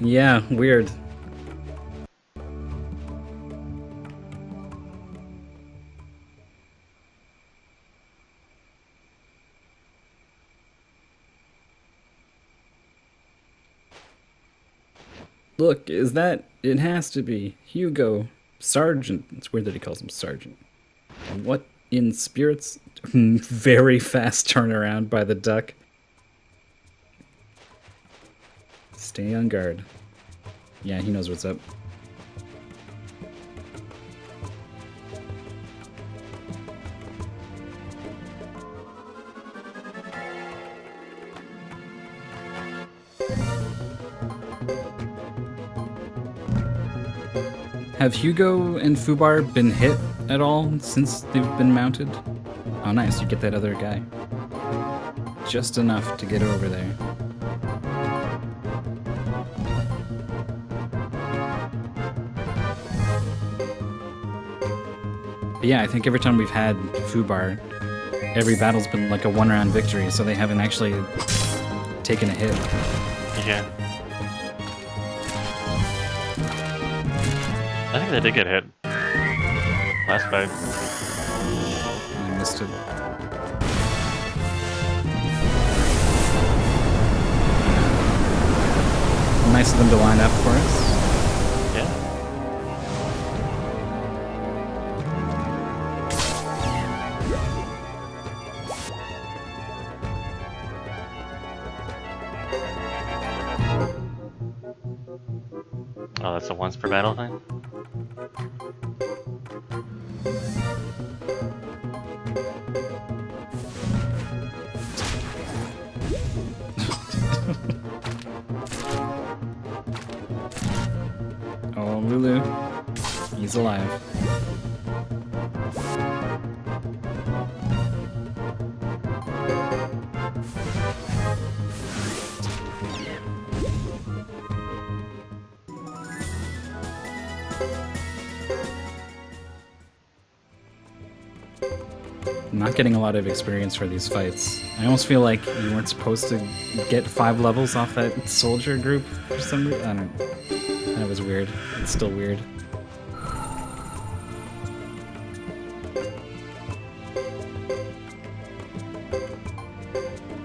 Yeah, weird. Look, is that... It has to be. Hugo. Sergeant. It's weird that he calls him Sergeant. What in spirits? Very fast turnaround by the duck. Stay on guard. Yeah, he knows what's up. Have Hugo and Fubar been hit at all since they've been mounted? Oh nice, you get that other guy. Just enough to get over there. But yeah, I think every time we've had Fubar, every battle's been like a one-round victory, so they haven't actually taken a hit. Yeah. I think they did get hit. Last fight. I missed it. Nice of them to line up for us. Yeah. Oh, that's a once per battle thing? Oh, Lulu. He's alive. I'm not getting a lot of experience for these fights. I almost feel like you weren't supposed to get 5 levels off that soldier group for some reason. I don't know. That was weird. It's still weird.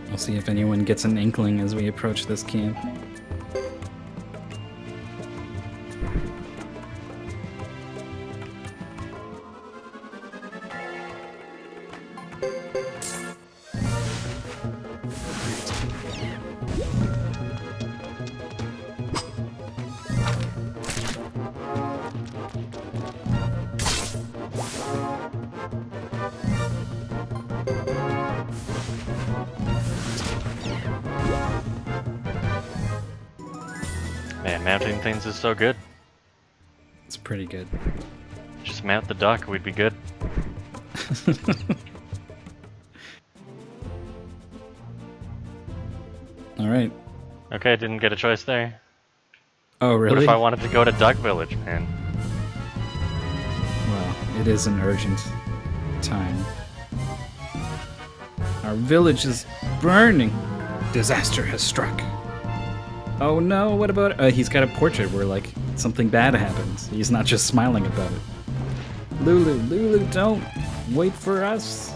We'll see if anyone gets an inkling as we approach this camp. Man, mounting things is so good. It's pretty good. Just mount the duck, we'd be good. Alright. Okay, didn't get a choice there. Oh, really? What if I wanted to go to Duck Village, man? Well, it is an urgent time. Our village is burning. Disaster has struck. Oh no, what about he's got a portrait where like something bad happens. He's not just smiling about it. Lulu, don't wait for us.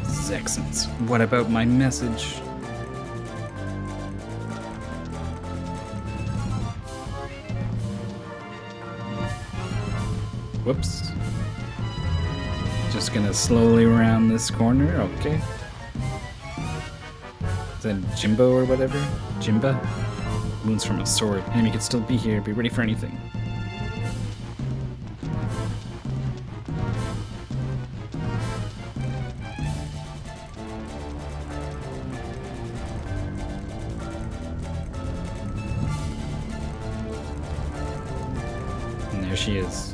Zexons, what about my message? Whoops. Just gonna slowly round this corner, okay. Is that Jimbo or whatever? Jimba? Wounds from a sword. Enemy could still be here, be ready for anything. And there she is.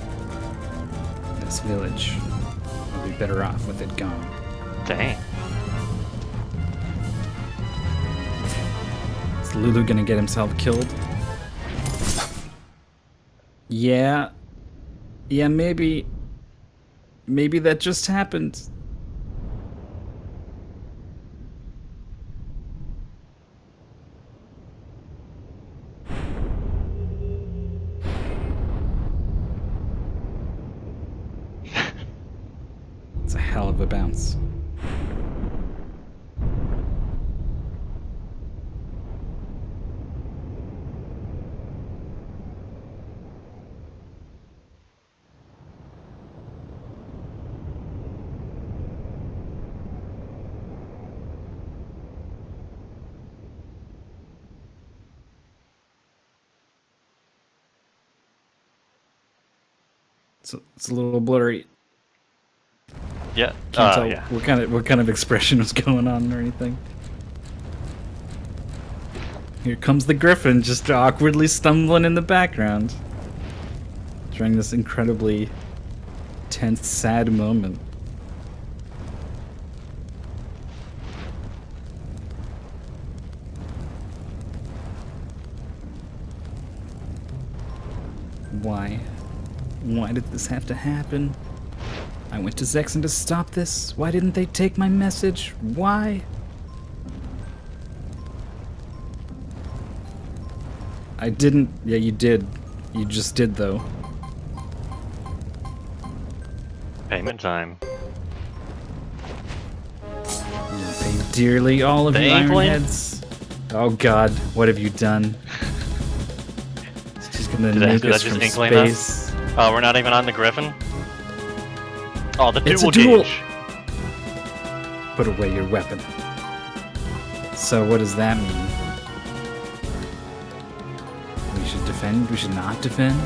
This village. I'll be better off with it gone. Dang. Is Lulu gonna get himself killed? Yeah. Yeah, maybe. Maybe that just happened. It's a hell of a bounce. It's a little blurry. Yeah. Can't tell yeah. what kind of expression was going on or anything. Here comes the griffin, just awkwardly stumbling in the background during this incredibly tense, sad moment. Why? Why did this have to happen? I went to Zexon to stop this. Why didn't they take my message? Why? I didn't. Yeah, you did. You just did, though. Payment time. You'll pay dearly, all of The you Inkling? Ironheads. Oh God, what have you done? She's gonna Did I nuke us just from Inkling us? space. Oh, we're not even on the Griffin? Oh, the It's a dual duel. gauge. Put away your weapon. So what does that mean? We should defend? We should not defend?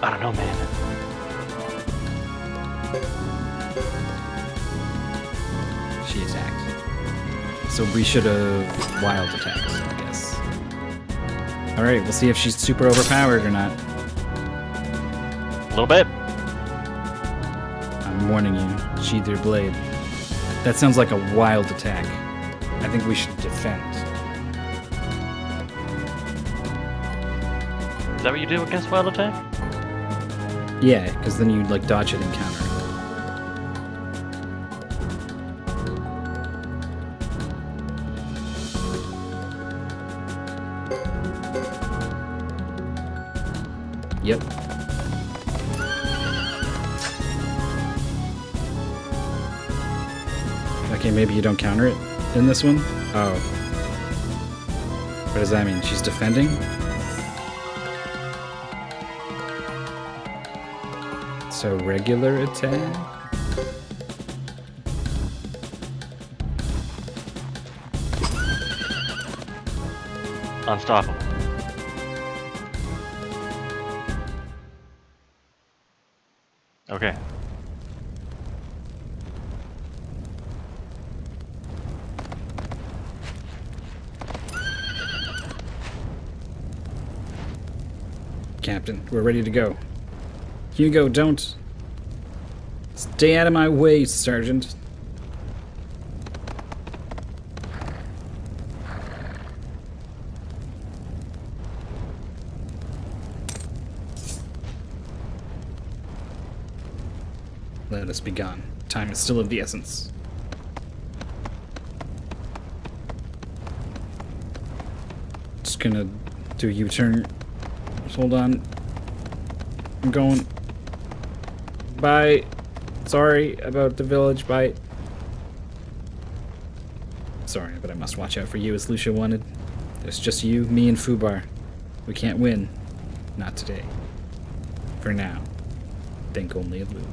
I don't know, man. She attacked. So we should have wild attacked, I guess. Alright, we'll see if she's super overpowered or not. A little bit. I'm warning you, sheathe your blade. That sounds like a wild attack. I think we should defend. Is that what you do against wild attack? Yeah, because then you like dodge it and counter it. Yep. Okay, maybe you don't counter it in this one? Oh. What does that mean? She's defending? So regular attack? Unstoppable. Okay. Captain, we're ready to go. Hugo, don't. Stay out of my way, Sergeant. Let us be gone. Time is still of the essence. Just gonna do a U-turn. Hold on. I'm going. Bye. Sorry about the village. Bye. Sorry, but I must watch out for you as Lucia wanted. There's just you, me, and Fubar. We can't win. Not today. For now. Think only of Lulu.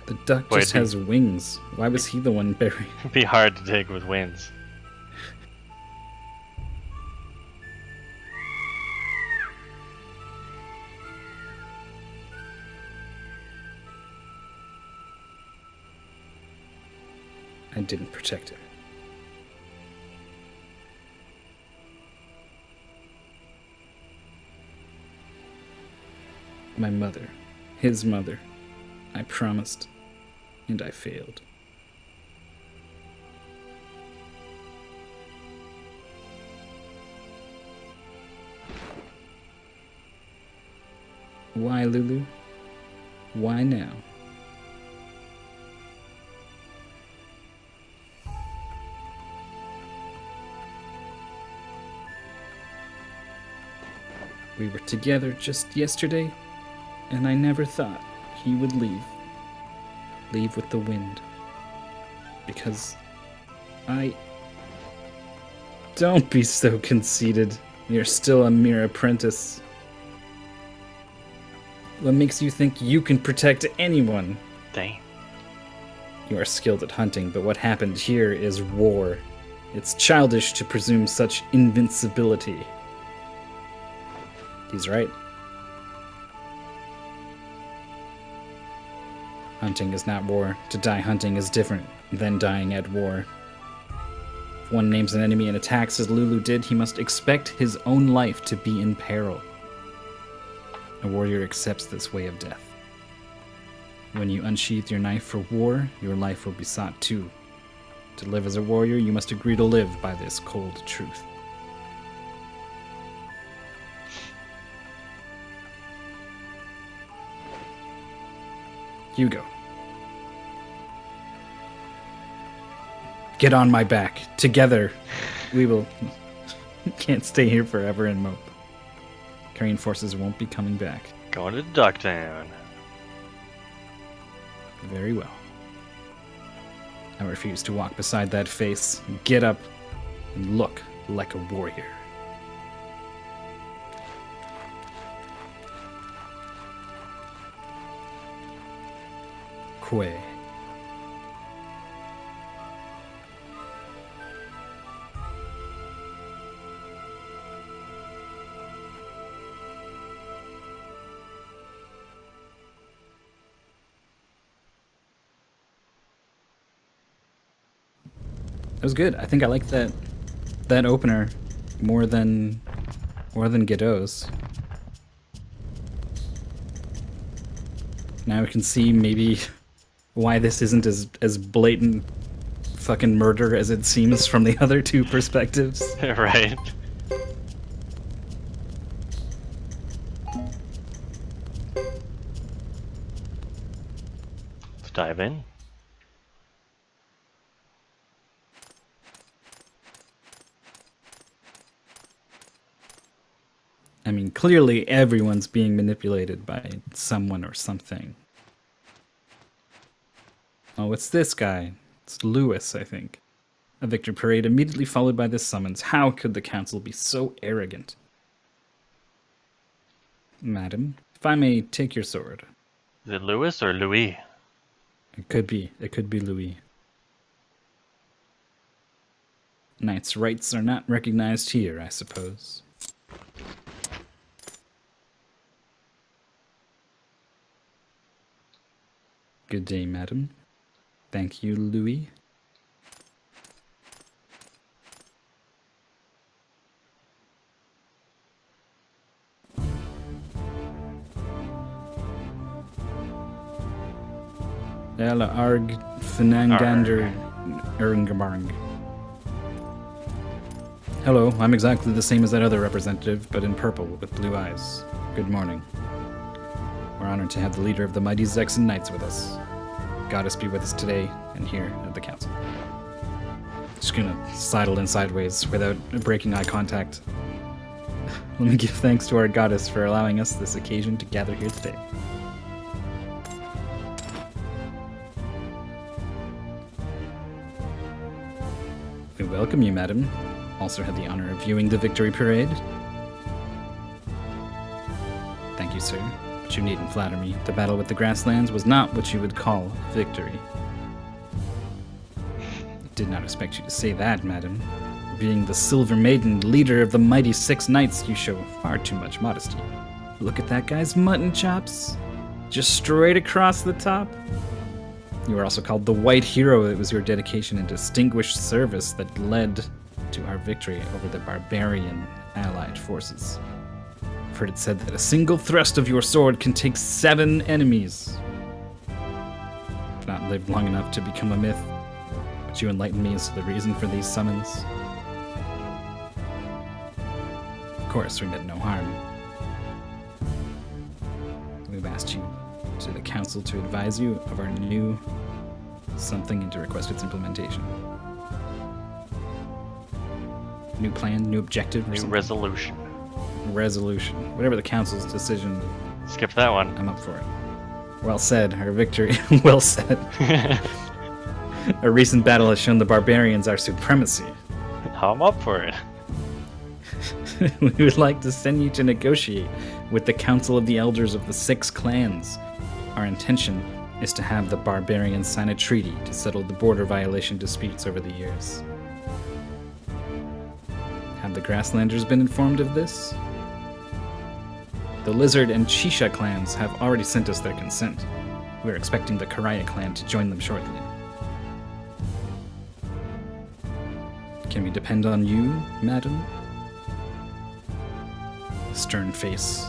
The duck Wait, just has wings. Why was he the one buried? It'd be hard to dig with wings. I didn't protect him. My mother. His mother. I promised. And I failed. Why, Lulu? Why now? We were together just yesterday, and I never thought he would leave. Leave with the wind. Because I... Don't be so conceited. You're still a mere apprentice. What makes you think you can protect anyone? Dang. You are skilled at hunting, but what happened here is war. It's childish to presume such invincibility. He's right. Hunting is not war. To die hunting is different than dying at war. If one names an enemy and attacks as Lulu did, he must expect his own life to be in peril. A warrior accepts this way of death. When you unsheath your knife for war, your life will be sought too. To live as a warrior, you must agree to live by this cold truth. Hugo. Get on my back. Together, we will... Can't stay here forever and mope. Korean forces won't be coming back. Going to Ducktown. Very well. I refuse to walk beside that face. Get up and look like a warrior. Quay. was good. I think I liked that opener more than Godot's. Now we can see maybe why this isn't as blatant fucking murder as it seems from the other two perspectives. Right. Let's dive in. I mean, clearly everyone's being manipulated by someone or something. Oh, it's this guy. It's Lewis, I think. A victory parade immediately followed by this summons. How could the council be so arrogant? Madam, if I may take your sword. Is it Louis or Louis? It could be Louis. Knights' rights are not recognized here, I suppose. Good day, madam. Thank you, Louis. Ella Arg Finangander Eringabarng. Hello, I'm exactly the same as that other representative, but in purple with blue eyes. Good morning. We're honored to have the leader of the mighty Zexan Knights with us. Goddess be with us today and here at the council. Just gonna sidle in sideways without breaking eye contact. Let me give thanks to our goddess for allowing us this occasion to gather here today. We welcome you, madam. Also had the honor of viewing the victory parade. Thank you, sir. But you needn't flatter me. The battle with the grasslands was not what you would call a victory. I did not expect you to say that, madam. Being the Silver Maiden, leader of the mighty 6 Knights, you show far too much modesty. Look at that guy's mutton chops. Just straight across the top. You were also called the White Hero. It was your dedication and distinguished service that led to our victory over the barbarian allied forces. I've heard it said that a single thrust of your sword can take 7 enemies. I've not lived long enough to become a myth, but you enlightened me as to the reason for these summons. Of course, we meant no harm. We've asked you to the council to advise you of our new something and to request its implementation. New plan, new objective, New resolution. Resolution. Whatever the council's decision, Skip that one. I'm up for it. Well said, our victory. Well said. A recent battle has shown the barbarians our supremacy. I'm up for it. We would like to send you to negotiate with the Council of the Elders of the 6 clans. Our intention is to have the barbarians sign a treaty to settle the border violation disputes over the years. Have the Grasslanders been informed of this? The Lizard and Chisha clans have already sent us their consent. We are expecting the Karaya clan to join them shortly. Can we depend on you, madam? Stern face.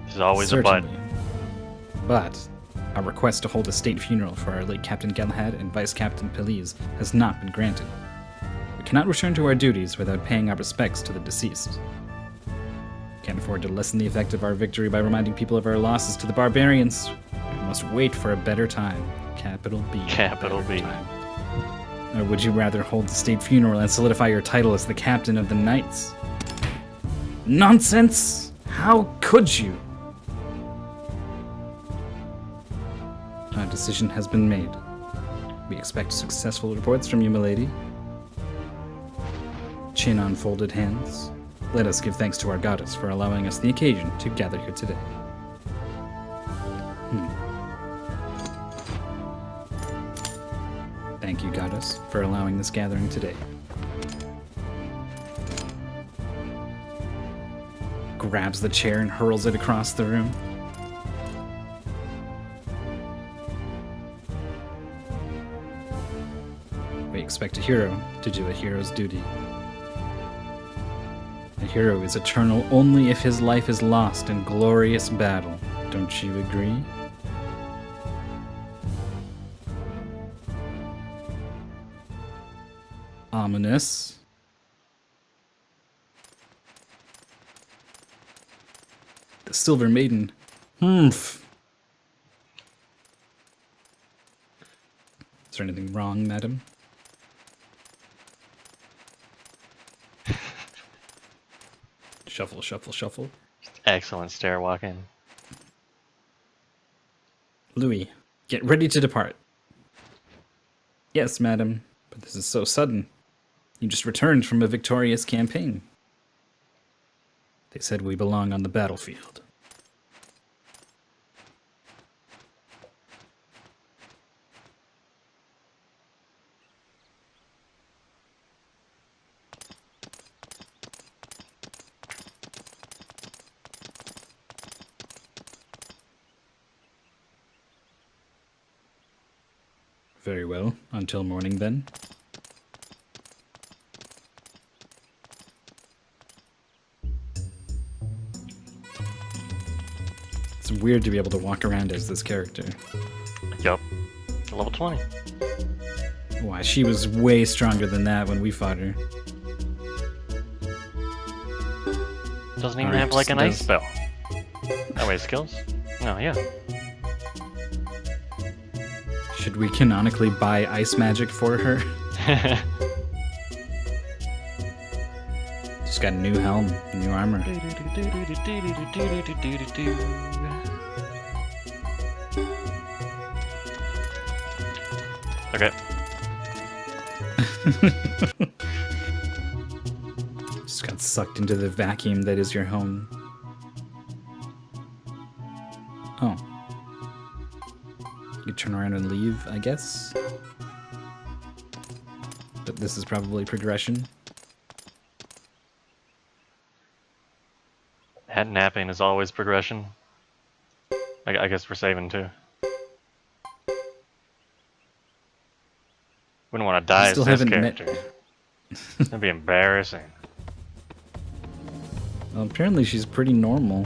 There's always Certainly. a but. But our request to hold a state funeral for our late Captain Galahad and Vice Captain Pelise has not been granted. We cannot return to our duties without paying our respects to the deceased. We can't afford to lessen the effect of our victory by reminding people of our losses to the barbarians. We must wait for a better time. Capital B. Capital better B. time. Or would you rather hold the state funeral and solidify your title as the captain of the Knights? Nonsense! How could you? Our decision has been made. We expect successful reports from you, milady. Chin on folded hands. Let us give thanks to our goddess for allowing us the occasion to gather here today. Thank you, goddess, for allowing this gathering today. Grabs the chair and hurls it across the room. expect a hero to do a hero's duty. A hero is eternal only if his life is lost in glorious battle. Don't you agree? Ominous. The Silver Maiden. Humph. Is there anything wrong, madam? Shuffle, shuffle, shuffle. Excellent stair walking. Louis, get ready to depart. Yes, madam, but this is so sudden. You just returned from a victorious campaign. They said we belong on the battlefield. Very well. Until morning, then. It's weird to be able to walk around as this character. Yup. Level 20. Why, she was way stronger than that when we fought her. Doesn't even Alright, have like an just ice spell. Oh wait, skills? No, yeah. Should we canonically buy ice magic for her? Just got a new helm, new armor. Okay. Just got sucked into the vacuum that is your home. Oh. You turn around and leave, I guess. But this is probably progression. That napping is always progression. I guess we're saving too. Wouldn't want to die as Still this haven't met- character. That'd be embarrassing. Well, apparently she's pretty normal.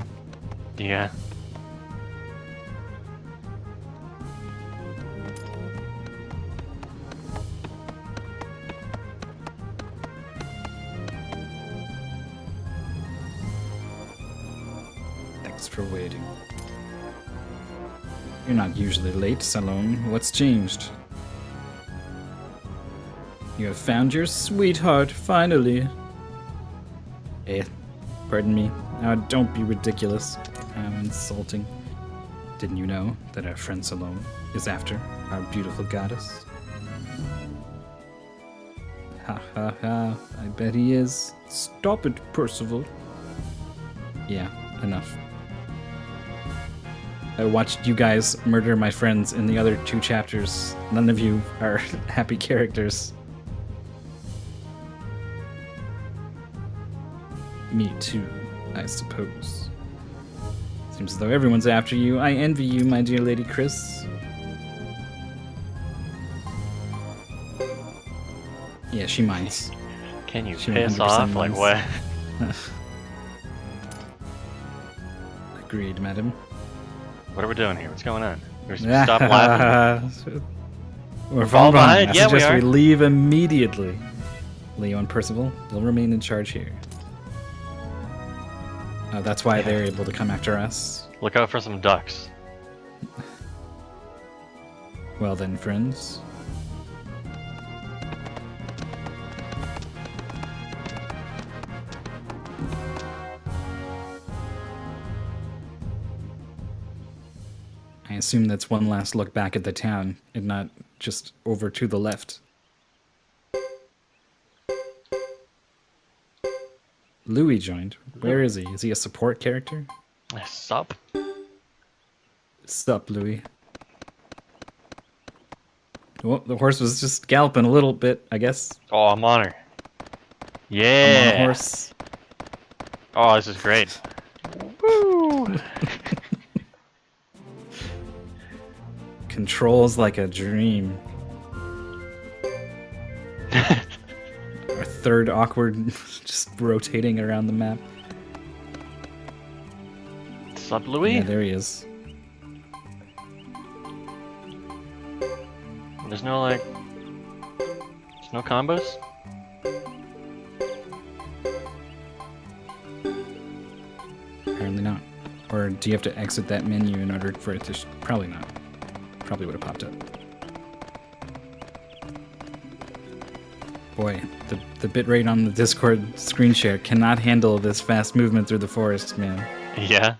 Yeah. Thanks for waiting. You're not usually late, Salome. What's changed? You have found your sweetheart, finally. Pardon me. Now, don't be ridiculous. How insulting. Didn't you know that our friend Salome is after our beautiful goddess? Ha ha ha. I bet he is. Stop it, Percival. Yeah, enough. I watched you guys murder my friends in the other 2 chapters. None of you are happy characters. Me too, I suppose. Seems as though everyone's after you. I envy you, my dear Lady Chris. Yeah, she minds. Can you She piss 100% off? Like minds. what? Agreed, madam. What are we doing here? What's going on? We're supposed to stop laughing. We're fall falling behind. behind? I Yeah, we suggest are. we leave immediately. Leo and Percival, you'll remain in charge here. That's why they're able to come after us. Look out for some ducks. Well then, friends. I assume that's one last look back at the town, and not just over to the left. Louis joined. Where is he? Is he a support character? Sup? Sup, Louis? Well, the horse was just galloping a little bit, I guess. Oh, I'm on her. I'm Yeah. on a horse. Oh, this is great. Woo! Controls like a dream. third awkward, just rotating around the map. Sup, Louis? Yeah, there he is. There's no combos? Apparently not. Or do you have to exit that menu in order for it to... Probably not. Probably would have popped up. Boy, the bitrate on the Discord screen share cannot handle this fast movement through the forest, man. Yeah.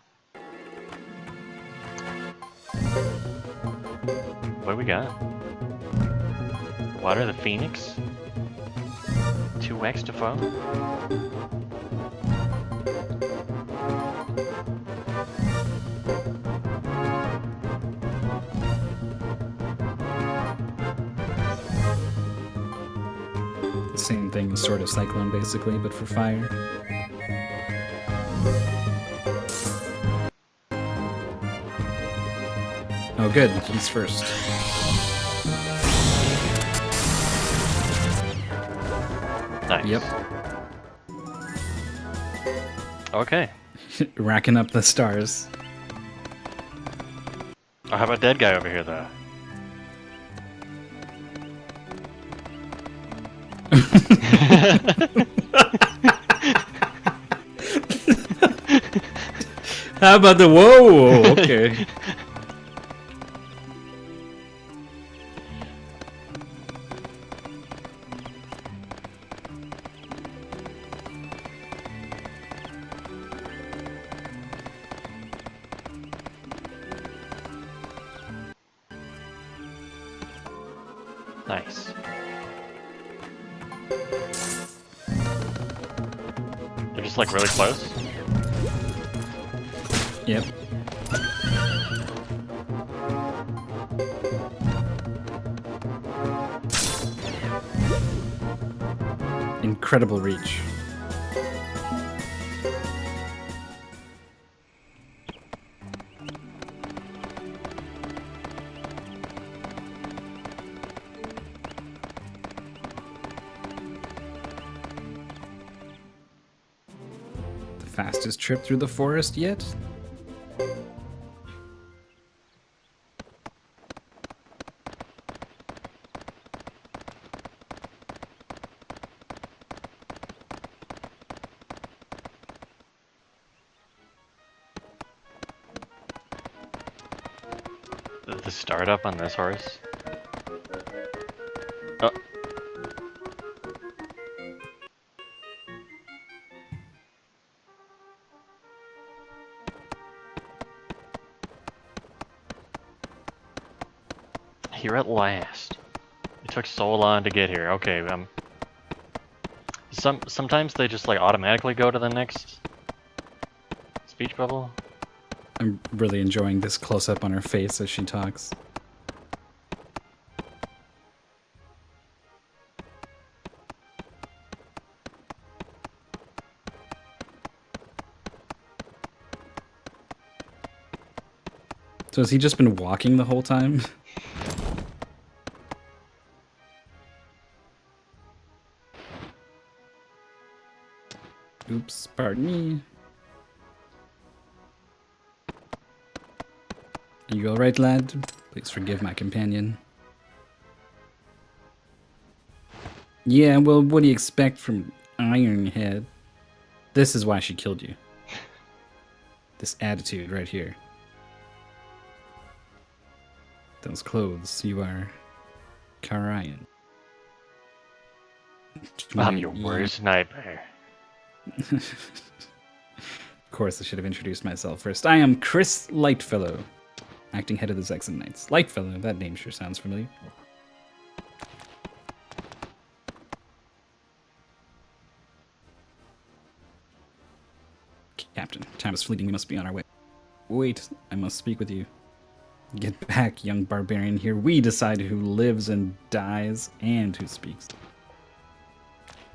What do we got? Water the Phoenix? 2x to foe? Same thing, sort of Cyclone, basically, but for fire. Oh, good. He's first. Nice. Yep. Okay. Racking up the stars. Oh, how about dead guy over here, though? How about the whoa? Okay. Nice. They're just like really close. Yep. Incredible reach. The fastest trip through the forest yet? The startup on this horse. Oh. Here at last. It took so long to get here. Okay, sometimes they just like automatically go to the next speech bubble. I'm really enjoying this close-up on her face as she talks. So has he just been walking the whole time? Oops, pardon me. Are you alright, lad? Please forgive my companion. Yeah, well, what do you expect from Ironhead? This is why she killed you. This attitude right here. Those clothes, you are Karayan. I'm your worst nightmare. Of course, I should have introduced myself first. I am Chris Lightfellow, acting head of the Saxon Knights. Lightfellow, that name sure sounds familiar. Captain, time is fleeting. We must be on our way. Wait, I must speak with you. Get back, young barbarian. Here we decide who lives and dies and who speaks.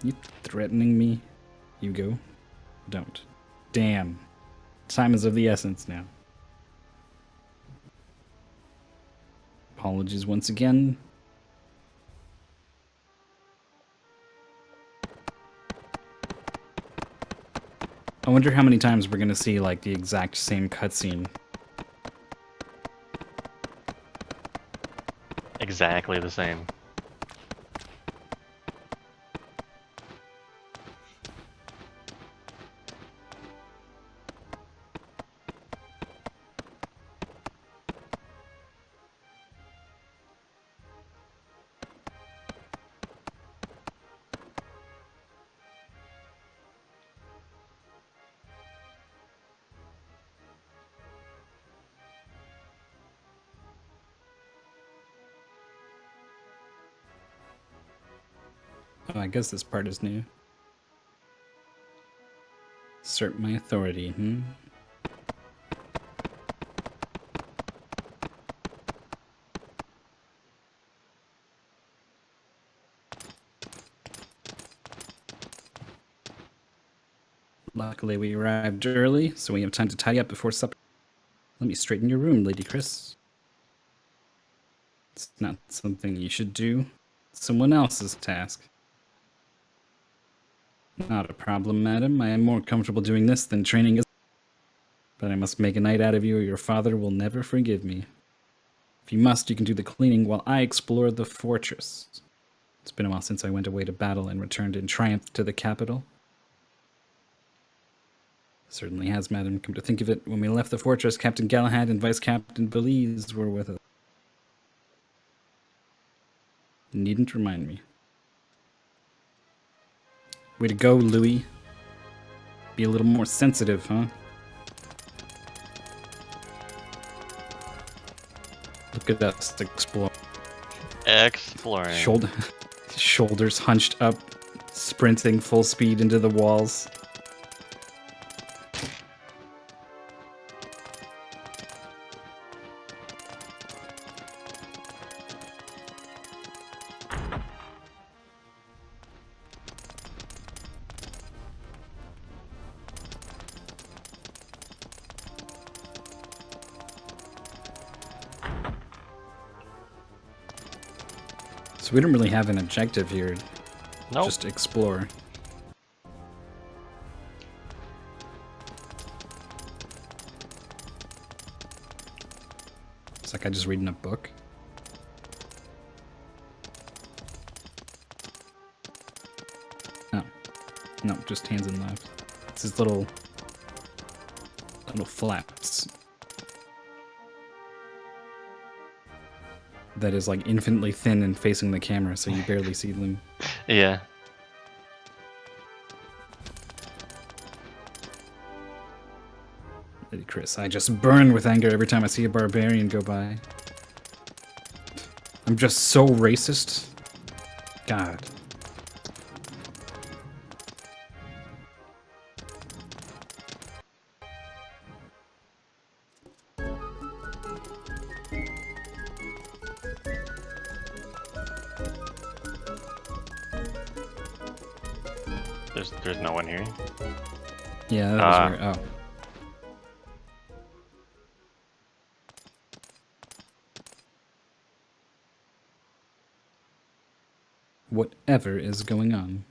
You threatening me? Hugo? Don't. Damn. Time is of the essence now. Apologies once again. I wonder how many times we're gonna see like the exact same cutscene. Exactly the same. Oh, I guess this part is new. Assert my authority, Luckily we arrived early, so we have time to tidy up before supper. Let me straighten your room, Lady Chris. It's not something you should do. It's someone else's task. Not a problem, madam. I am more comfortable doing this than training. But I must make a night out of you or your father will never forgive me. If you must, you can do the cleaning while I explore the fortress. It's been a while since I went away to battle and returned in triumph to the capital. Certainly has, madam. Come to think of it, when we left the fortress, Captain Galahad and Vice Captain Belize were with us. You needn't remind me. Way to go, Louis. Be a little more sensitive, huh? Look at us explore. Exploring. Shoulders hunched up, sprinting full speed into the walls. So we don't really have an objective here. Nope. Just explore. It's like I just reading a book. No. No, just hands and left. It's his little flaps. That is like infinitely thin and facing the camera, so you barely see them. Yeah. Lady Chris, I just burn with anger every time I see a barbarian go by. I'm just so racist. God. There's no one here. Yeah, that was weird. Oh. Whatever is going on?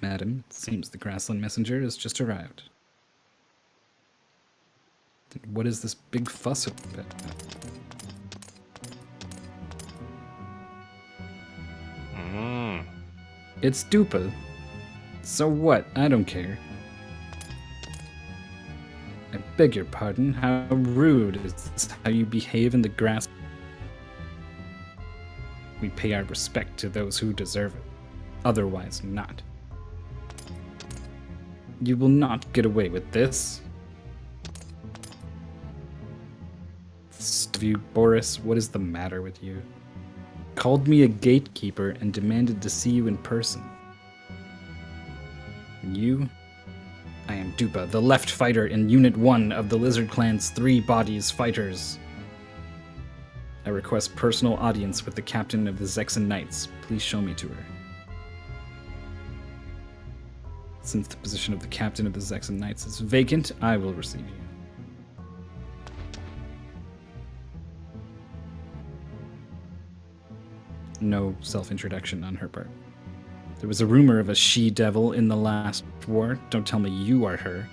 Madam, it seems the Grassland messenger has just arrived. What is this big fuss about? It's Dupa. So what? I don't care. I beg your pardon. How rude is this how you behave in the grass? We pay our respect to those who deserve it. Otherwise not. You will not get away with this. You, Boris, what is the matter with you? Called me a gatekeeper and demanded to see you in person. And you? I am Dupa, the left fighter in Unit 1 of the Lizard Clan's 3 Bodies Fighters. I request personal audience with the captain of the Zexan Knights. Please show me to her. Since the position of the captain of the Zexan Knights is vacant, I will receive you. No self-introduction on her part. There was a rumor of a she-devil in the last war. Don't tell me you are her.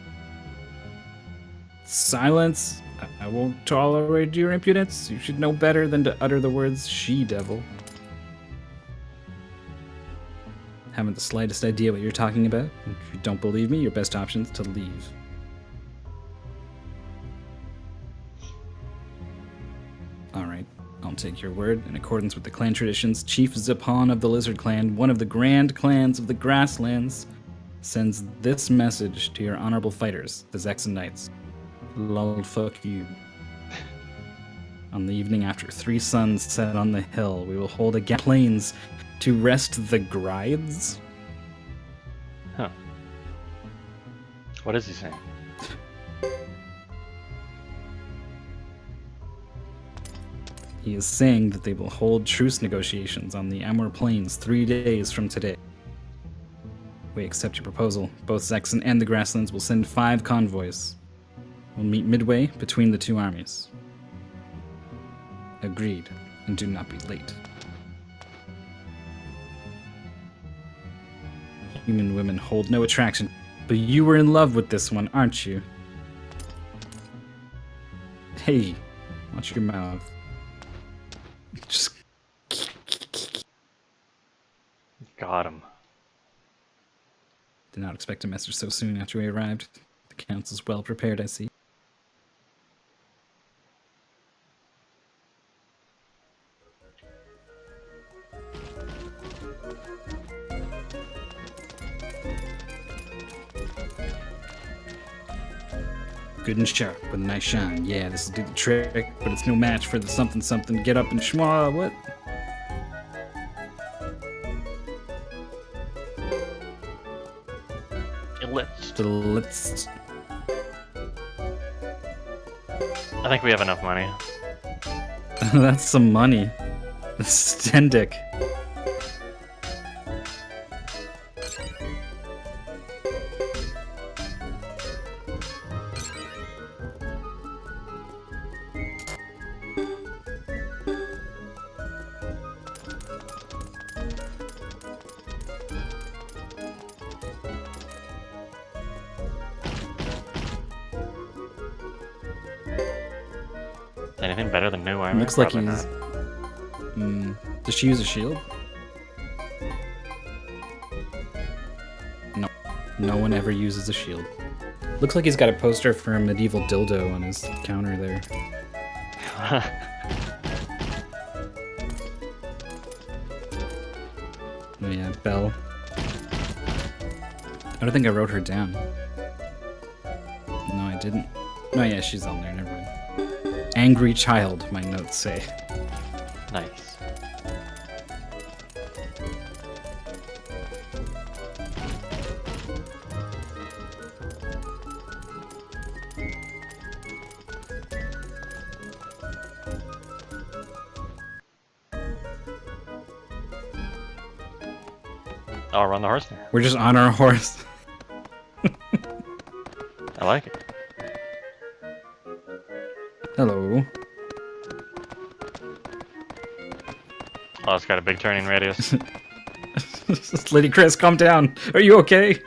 Silence! I won't tolerate your impudence. You should know better than to utter the words she-devil. Haven't the slightest idea what you're talking about? If you don't believe me, your best option is to leave. Alright, I'll take your word. In accordance with the clan traditions, Chief Zipan of the Lizard Clan, one of the grand clans of the Grasslands, sends this message to your honorable fighters, the Zexan Knights. Lol, fuck you. On the evening after 3 suns set on the hill, we will hold a plains to rest the Grides? Huh. What is he saying? He is saying that they will hold truce negotiations on the Amur Plains 3 days from today. We accept your proposal. Both Zexan and the Grasslands will send 5 convoys. We'll meet midway between the 2 armies. Agreed, and do not be late. Human women hold no attraction, but you were in love with this one, aren't you? Hey, watch your mouth. Just Got him. did not expect a message so soon after we arrived. The council's well prepared, I see. Good and sharp with a nice shine. Yeah, this'll do the trick, but it's no match for the something something. Get up and schwa. What? Ellipsed. Let's. I think we have enough money. That's some money. Stendick. Anything better than new armor? Looks like Probably he's. not. Does she use a shield? No. No one ever uses a shield. Looks like he's got a poster for a medieval dildo on his counter there. Oh yeah, Belle. I don't think I wrote her down. No, I didn't. Oh yeah, she's on there, never mind. Angry child, my notes say. Nice. I'll run the horse there. We're just on our horse. I like it. Hello. Oh, it's got a big turning radius. Lady Chris, calm down. Are you okay?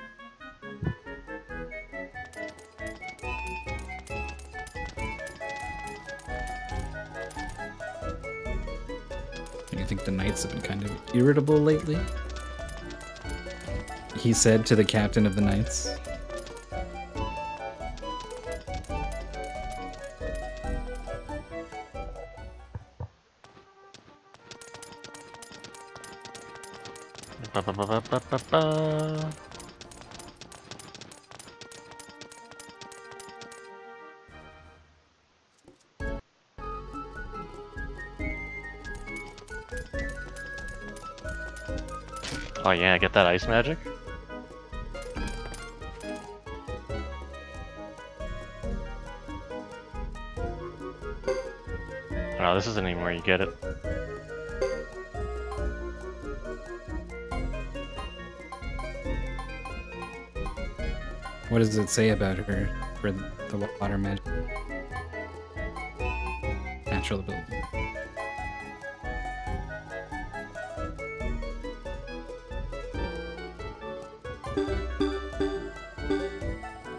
I think the knights have been kind of irritable lately. He said to the captain of the knights. Ba-ba-ba-ba-ba-ba. Oh yeah, get that ice magic. Oh, this isn't even where you get it. What does it say about her for the water magic? Natural ability.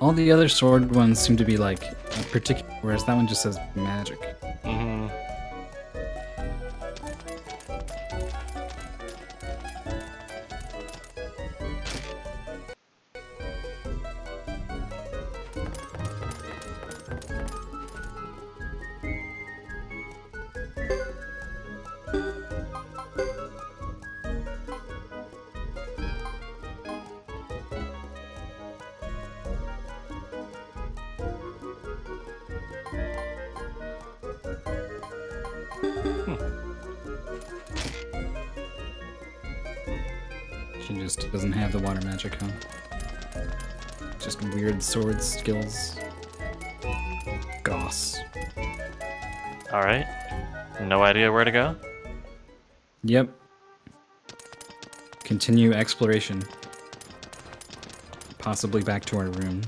All the other sword ones seem to be like a particular, whereas that one just says magic. Mm-hmm. She just doesn't have the water magic, huh? Just weird sword skills. Goss. Alright. No idea where to go? Yep. Continue exploration. Possibly back to our room.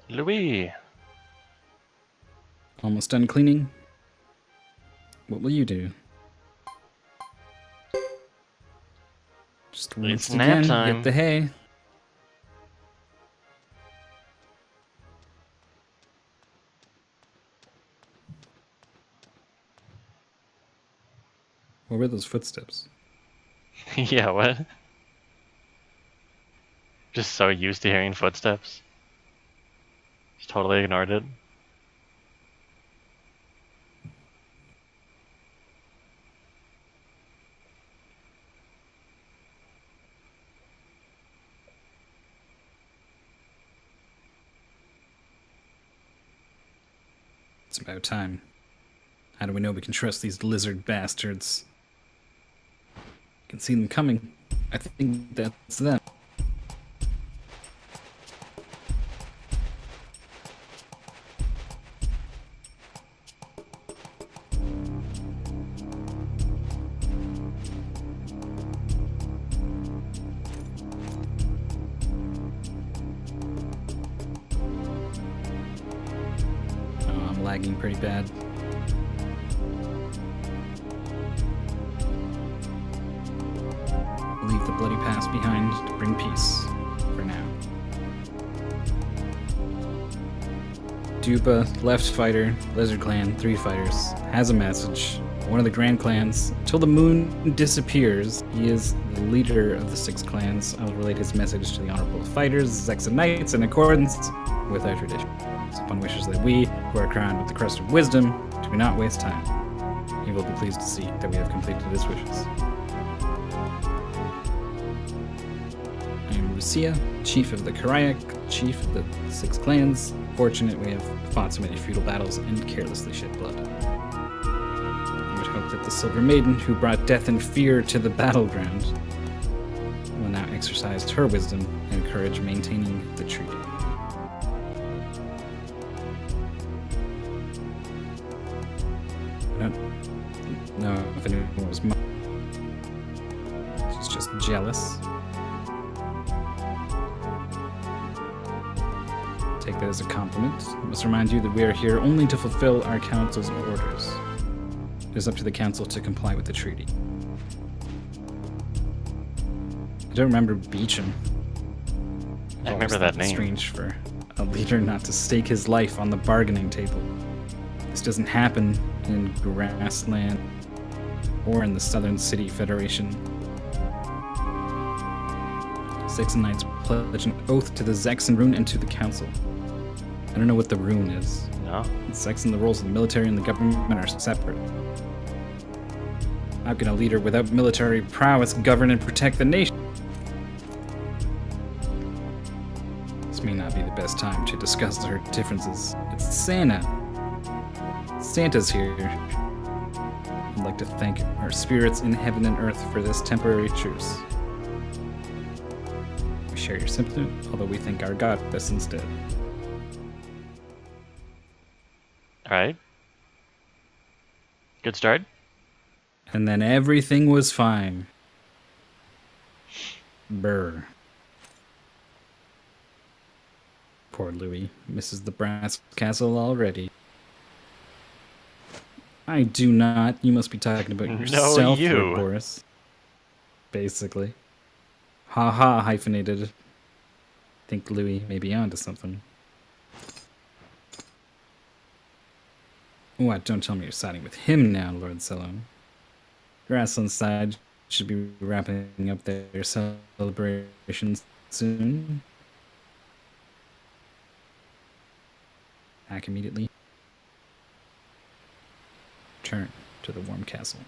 Louis! Almost done cleaning? What will you do? Just once It's nap again, time. get the hay. What were those footsteps? Yeah, what? Just so used to hearing footsteps. Just totally ignored it. It's about time. How do we know we can trust these lizard bastards? I can see them coming. I think that's them. Oh, I'm lagging pretty bad. Leave the bloody past behind to bring peace. For now. Dupa, left fighter, lizard clan, 3 fighters, has a message. One of the grand clans. Until the moon disappears, he is the leader of the 6 clans. I will relate his message to the honorable fighters, Zex and Knights, in accordance with our tradition. Upon wishes that we, who are crowned with the crest of wisdom, do not waste time. He will be pleased to see that we have completed his wishes. I am Lucia, chief of the Karayak, chief of the 6 clans. Fortunate we have fought so many feudal battles and carelessly shed blood. I would hope that the Silver Maiden, who brought death and fear to the battleground, will now exercise her wisdom and courage maintaining the treaty. I don't know if anyone was. She's just jealous. Take that as a compliment. I must remind you that we are here only to fulfill our council's orders. It is up to the council to comply with the treaty. I don't remember Beecham. I remember that name. It's strange for a leader not to stake his life on the bargaining table. This doesn't happen in Grassland or in the Southern City Federation. 6 Knights pledge an oath to the Zexan rune and to the council. I don't know what the rune is. No? The Zexan, the roles of the military and the government are separate. How can a leader without military prowess govern and protect the nation? This may not be the best time to discuss our differences. It's Santa. Santa's here. I'd like to thank our spirits in heaven and earth for this temporary truce. We share your sympathy, although we think our god best instead. Alright. Good start. And then everything was fine. Brr. Poor Louis misses the brass castle already. I do not. You must be talking about No, yourself, you. Lord Boris. Basically. Ha ha, hyphenated. Think Louis may be onto something. What? Don't tell me you're siding with him now, Lord Cello. Grassland's side should be wrapping up their celebrations soon. Back immediately. Return to the warm castle.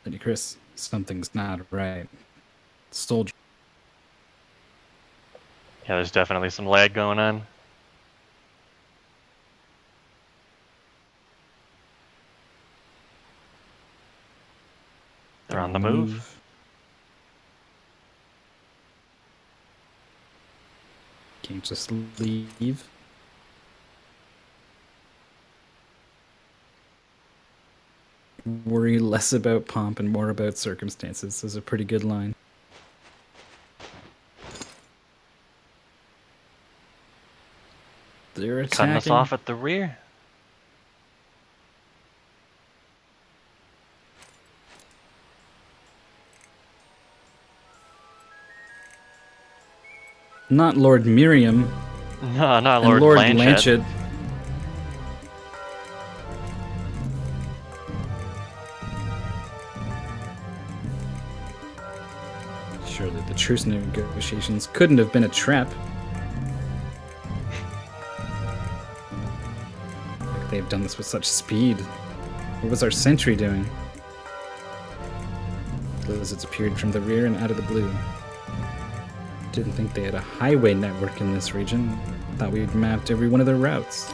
Lady Chris, something's not right. Soldier. Yeah, there's definitely some lag going on. They're on the move. Can't just leave. Worry less about pomp and more about circumstances is a pretty good line. They're attacking. Cutting us off at the rear. Not Lord Miriam. No, not And Lord Blanchett. Surely the truce negotiations couldn't have been a trap. Like they've done this with such speed. What was our sentry doing? Blizzards appeared from the rear and out of the blue. Didn't think they had a highway network in this region. Thought we'd mapped every one of their routes.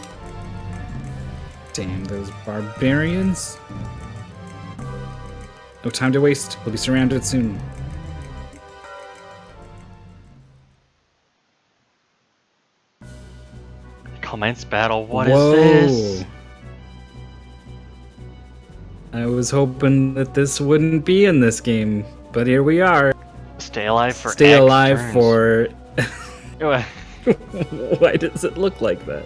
Damn those barbarians. No time to waste. We'll be surrounded soon. Commence battle. What Whoa. is this? I was hoping that this wouldn't be in this game, but here we are. Stay alive for Stay X alive turns. for... What? Why does it look like that?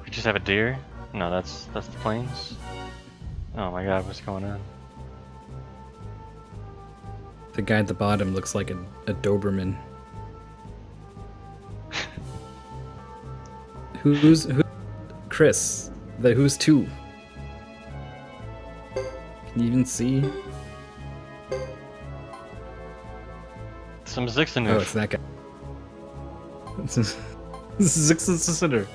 We just have a deer? No, that's the plains. Oh my god, what's going on? The guy at the bottom looks like a Doberman. Who's Chris? Who's two? Can you even see? Some Zixanoof. Oh, it's that guy. Zixanoof.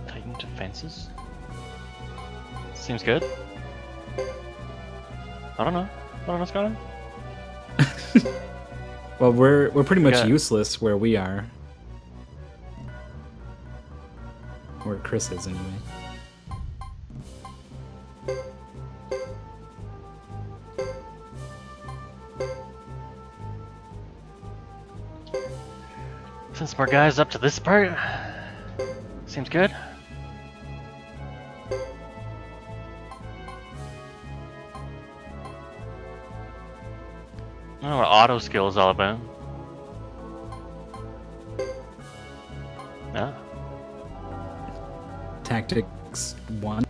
Titan defenses? Seems good. I don't know what's going on. Well, we're pretty much Yeah. useless where we are. Where Chris is, anyway. Since more guys up to this part, seems good. I don't know what auto skill is all about. No. Tactics 1.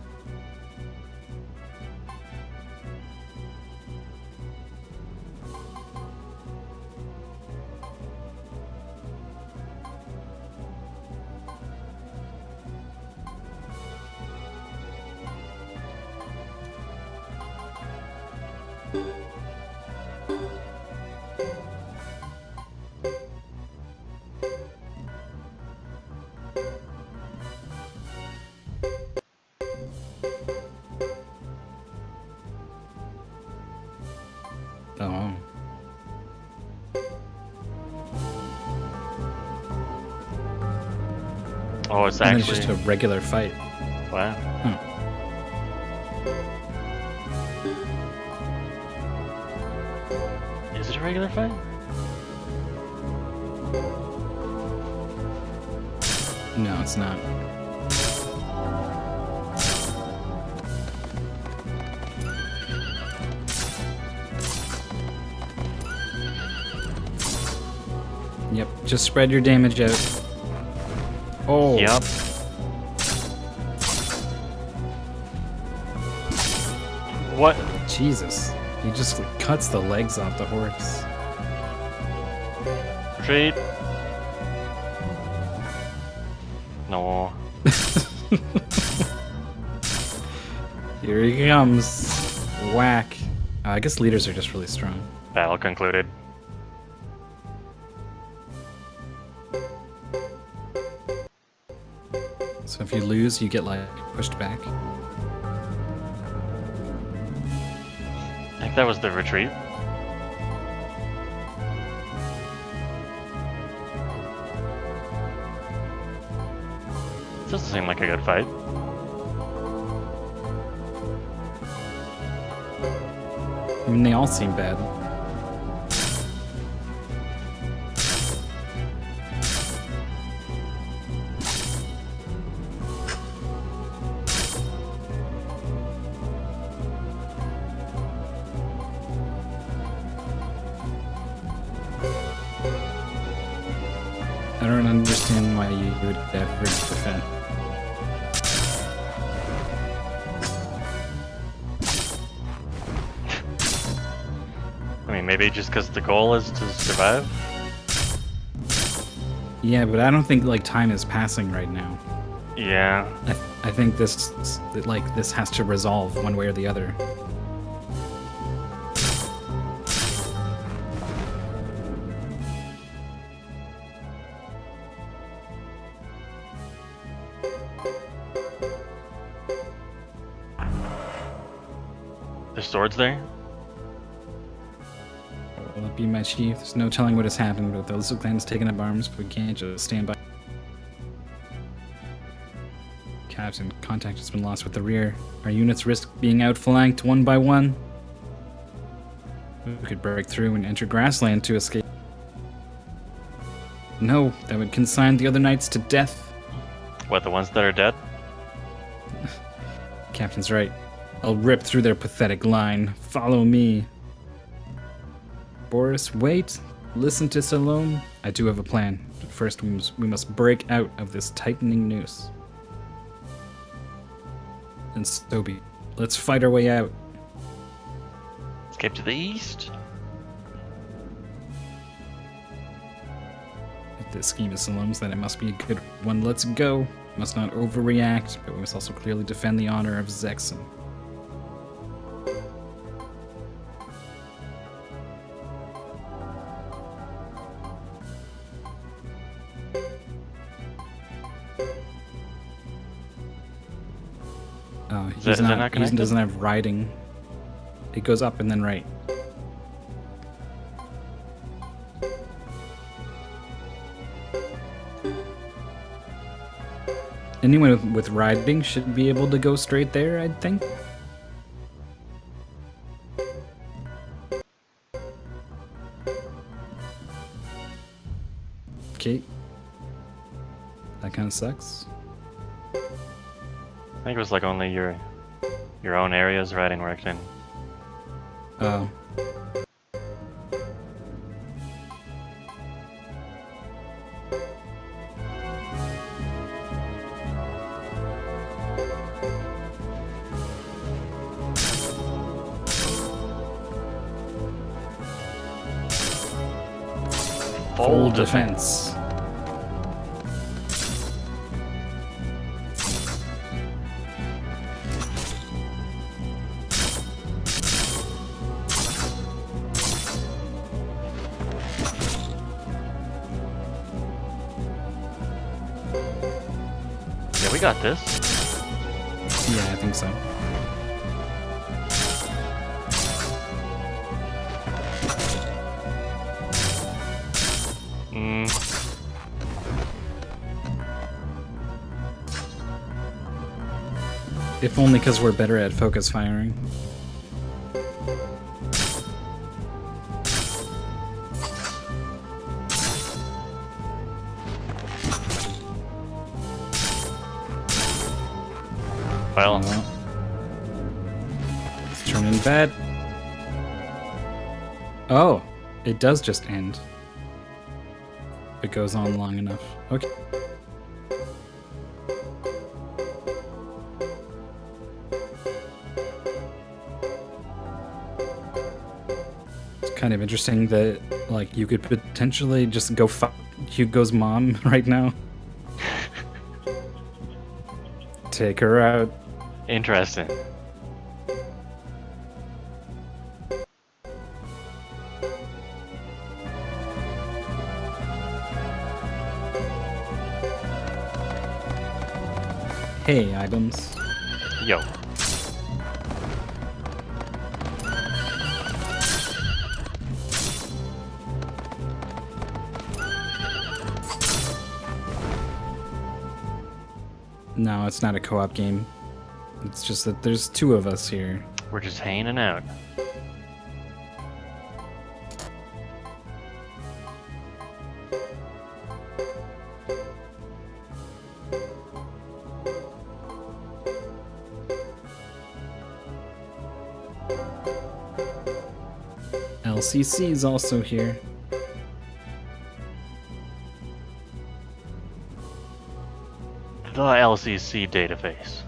Oh. Oh, it's And then it's actually. just a regular fight. Wow. Huh. Is it a regular fight? No, it's not. Yep, just spread your damage out. Oh. Yep. What? Jesus. He just like, cuts the legs off the horse. Retreat. No. Here he comes. Whack. I guess leaders are just really strong. Battle concluded. So if you lose, you get like pushed back. I think that was the retreat. This doesn't seem like a good fight. I mean, they all seem bad. I don't understand why you would ever defend. I mean, maybe just because the goal is to survive? Yeah, but I don't think like time is passing right now. Yeah. I think this has to resolve one way or the other. There's swords there? Will it be my chief? There's no telling what has happened, but those clans taken up arms, we can't just stand by. Captain, contact has been lost with the rear. Our units risk being outflanked one by one. We could break through and enter grassland to escape. No, that would consign the other knights to death. What, the ones that are dead? Captain's right. I'll rip through their pathetic line. Follow me. Boris, wait. Listen to Salome. I do have a plan. But first, we must break out of this tightening noose. And so be it. Let's fight our way out. Escape to the east? If this scheme is Salome's, then it must be a good one. Let's go. We must not overreact, but we must also clearly defend the honor of Zexon. Oh, Is that not he connected? doesn't have riding. It goes up and then right. Anyone with riding should be able to go straight there, I'd think. Okay. That kind of sucks. I think it was like only your own areas riding worked in. Oh. Full defense. Yeah, we got this. Yeah, I think so. If only because we're better at focus firing. Well, it's turning bad. Oh, it does just end. It goes on long enough. Okay. It's kind of interesting that, like, you could potentially just go fuck Hugo's mom right now. Take her out. interesting. Hey, items. Yo. No, it's not a co-op game. It's just that there's two of us here. We're just hanging out. LCC is also here. The LCC database.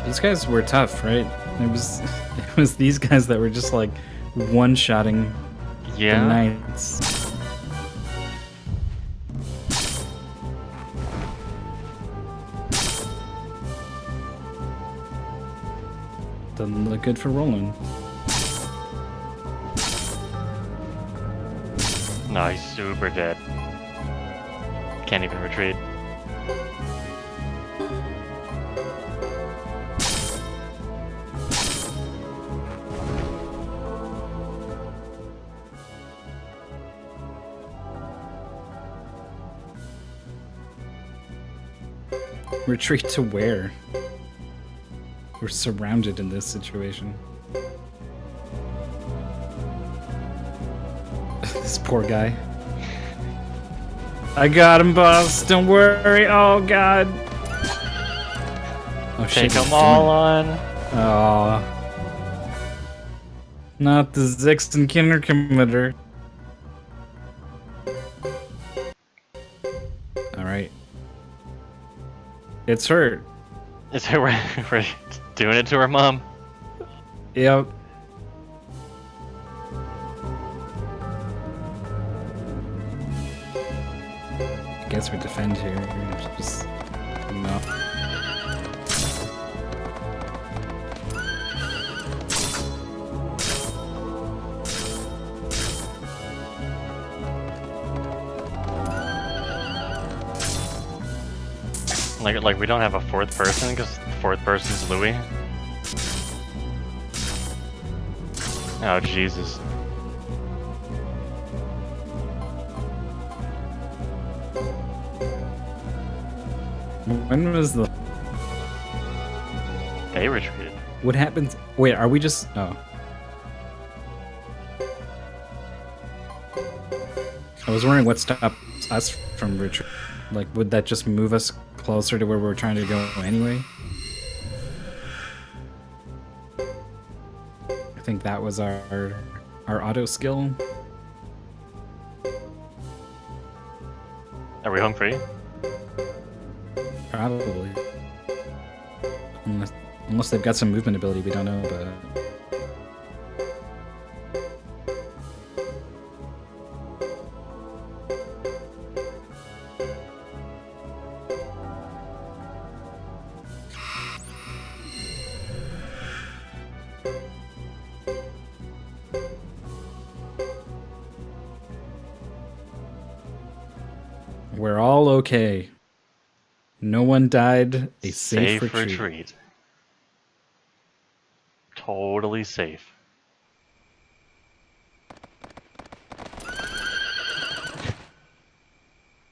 These guys were tough, right? It was these guys that were just like one-shotting the Yeah. knights. Doesn't look good for Roland. No, he's super dead. Can't even retreat. Retreat to where? We're surrounded in this situation. This poor guy. I got him, boss. Don't worry. Oh, God. Oh, Take shit. them all on. Oh. Not the Zixon Kinderkommitter. Alright. It's hurt. Is it we're doing it to her mom? Yep. I guess we defend here. Just no. Like we don't have a fourth person because the fourth person's Louis. Oh Jesus! When was the? They retreated. What happened? Wait, are we just? Oh. I was wondering what stopped us from retreat. Like, would that just move us closer to where we're trying to go anyway? I think that was our auto skill. Are we home free? Probably. Unless they've got some movement ability we don't know about. We're all okay. No one died. A safe retreat. Totally safe.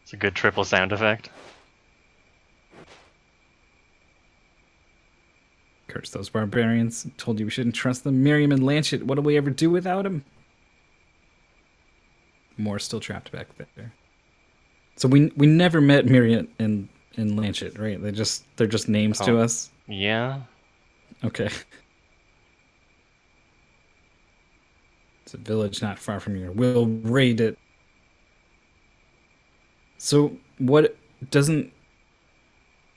It's a good triple sound effect. Curse those barbarians. Told you we shouldn't trust them. Miriam and Lanchet, what'll we ever do without him? Moore's still trapped back there. So we never met Miriam and Lanchet, right? They're just names to us. Yeah. Okay. It's a village not far from here. We'll raid it. So what doesn't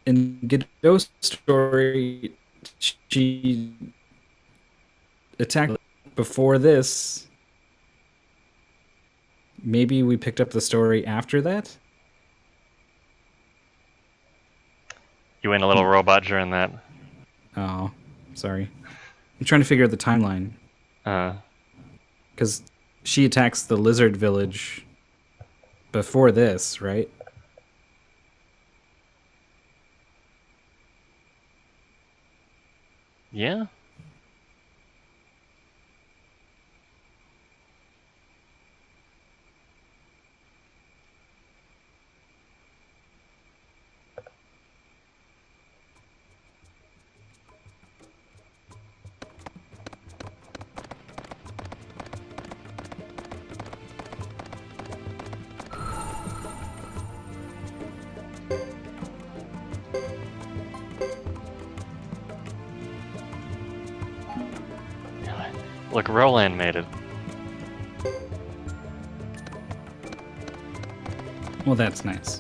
in Godot's story she attacked before this? Maybe we picked up the story after that? You went a little robot during that. Oh, sorry. I'm trying to figure out the timeline. Because she attacks the lizard village before this, right? Yeah. Look, Roland made it. Well, that's nice.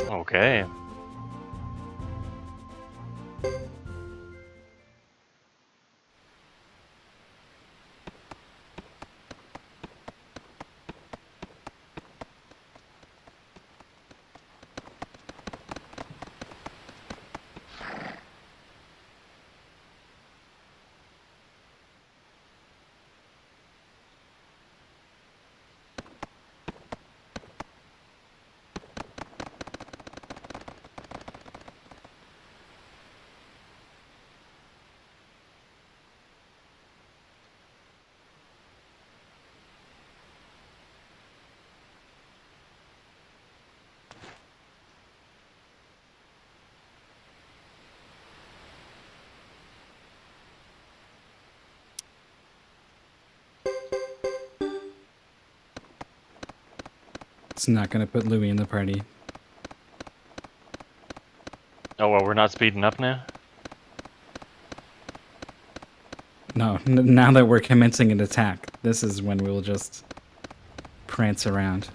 Okay. It's not going to put Louis in the party. Oh, well, we're not speeding up now? No, now that we're commencing an attack, this is when we'll just prance around.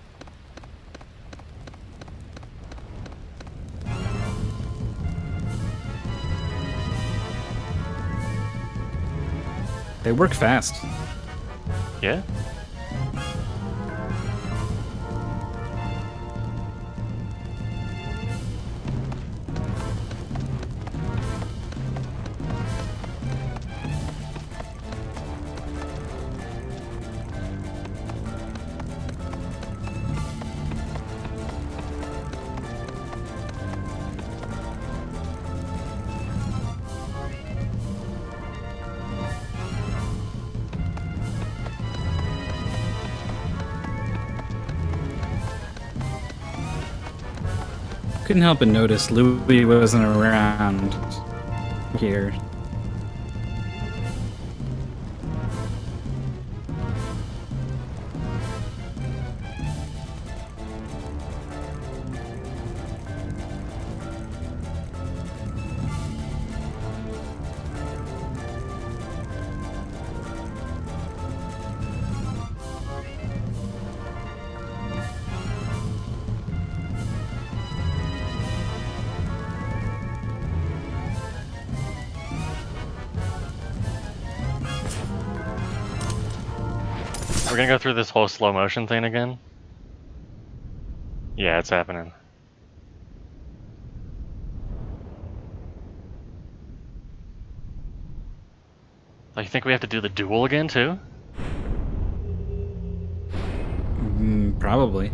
They work fast. Yeah? Couldn't help but notice Louis wasn't around here. We're gonna go through this whole slow motion thing again. Yeah, it's happening. Like, you think we have to do the duel again too? Probably.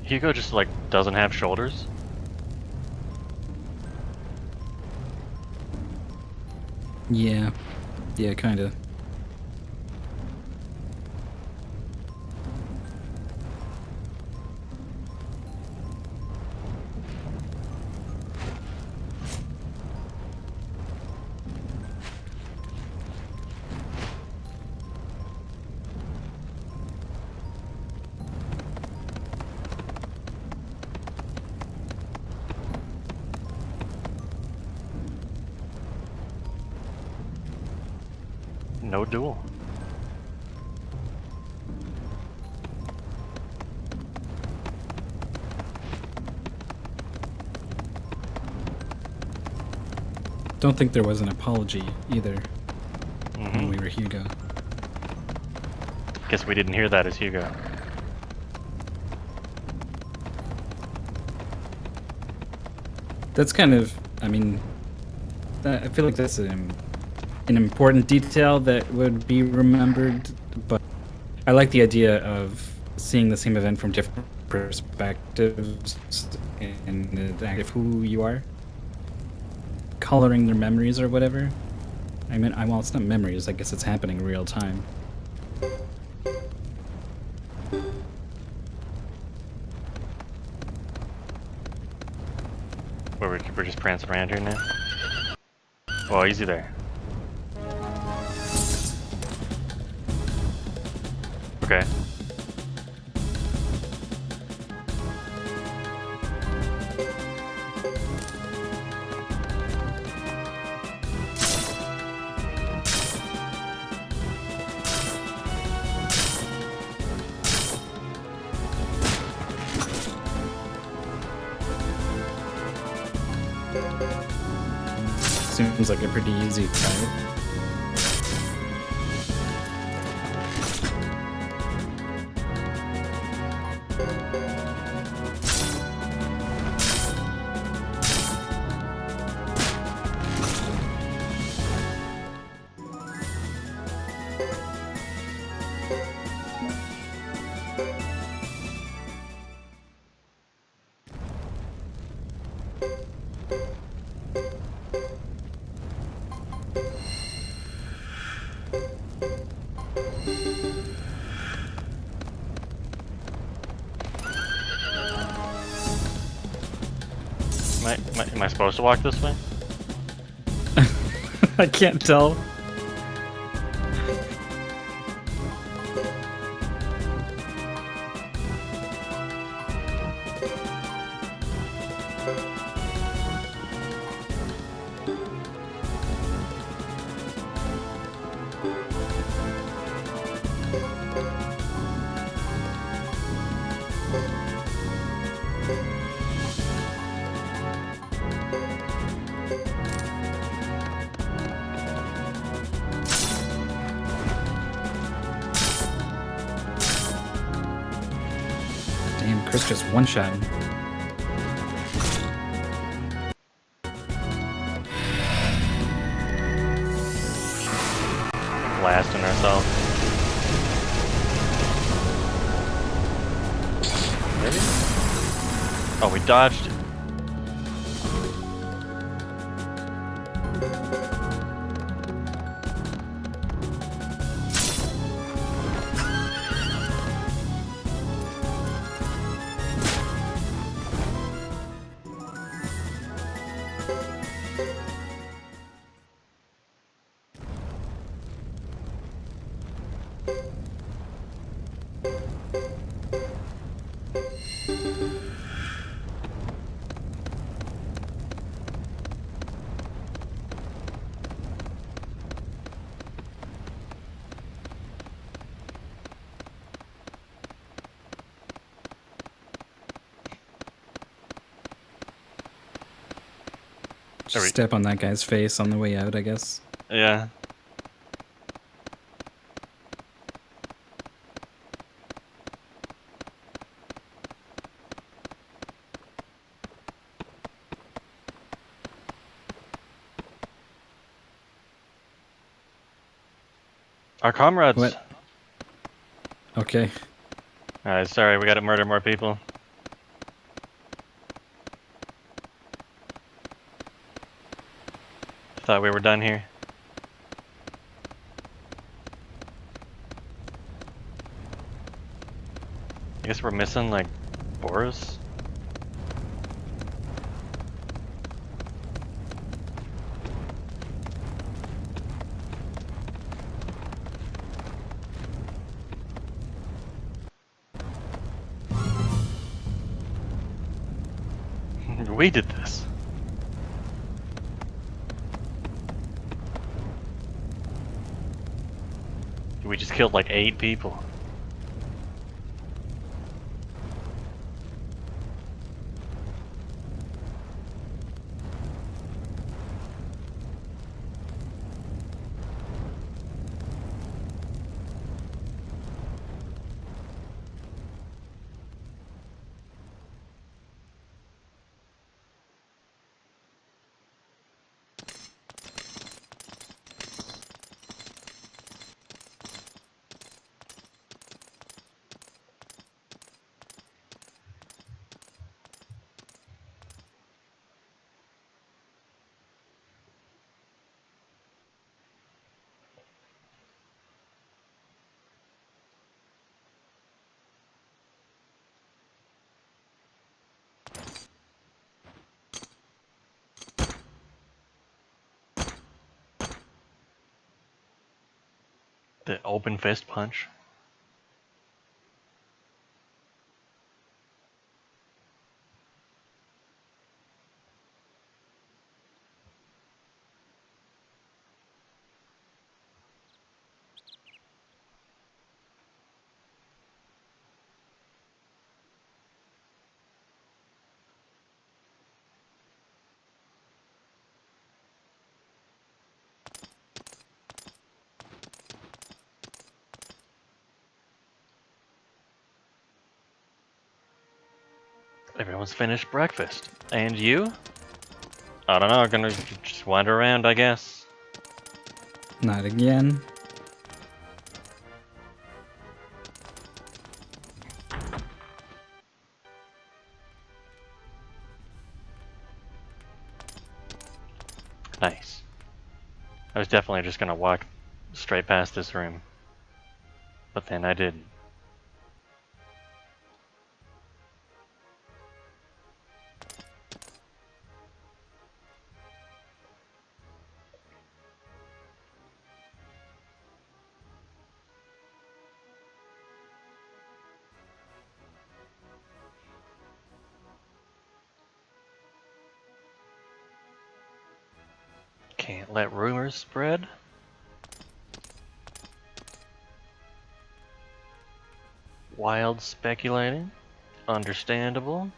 Hugo just like doesn't have shoulders. Yeah. Yeah, kinda. No duel. Don't think there was an apology either when Mm-hmm. we were Hugo. Guess we didn't hear that as Hugo. That's kind of, I mean, I feel like that's an important detail that would be remembered, but I like the idea of seeing the same event from different perspectives and the act of who you are, coloring their memories or whatever. I mean, well, it's not memories. I guess it's happening real time. We're just prancing around here now. Oh, easy there. Okay. Seems like a pretty easy fight. Am I supposed to walk this way? I can't tell. Damn, Chris just one-shot him. Blasting ourselves. Maybe? Oh, we dodged it. Just step on that guy's face on the way out, I guess. Yeah. Our comrades. What? Okay. Alright, sorry, we gotta murder more people. Thought we were done here. I guess we're missing, like, Boris? We did this. We just killed like 8 people. The open fist punch. Everyone's finished breakfast. And you? I don't know, I'm gonna just wander around, I guess. Not again. Nice. I was definitely just gonna walk straight past this room. But then I didn't. Can't let rumors spread. Wild speculating. Understandable.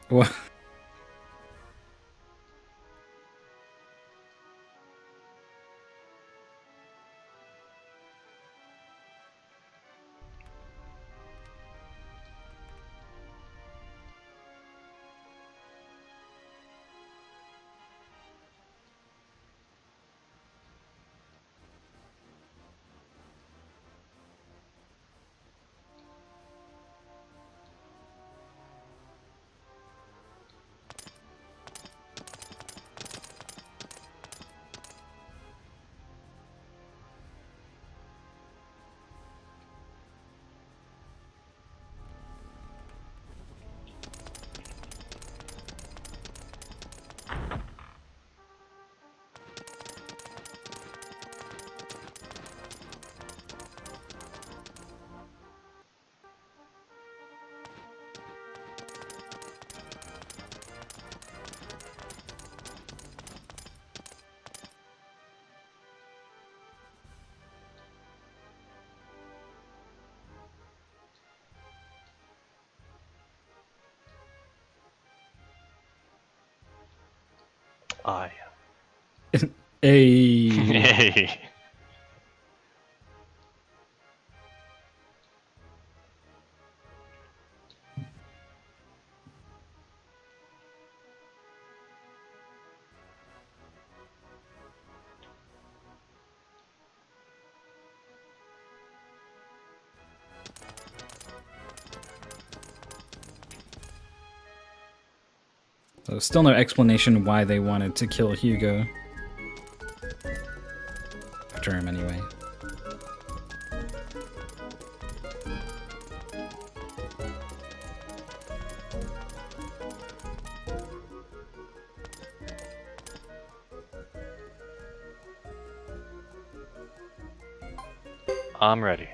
What? I. Hey. Hey. So still no explanation why they wanted to kill Hugo. After him, anyway. I'm ready.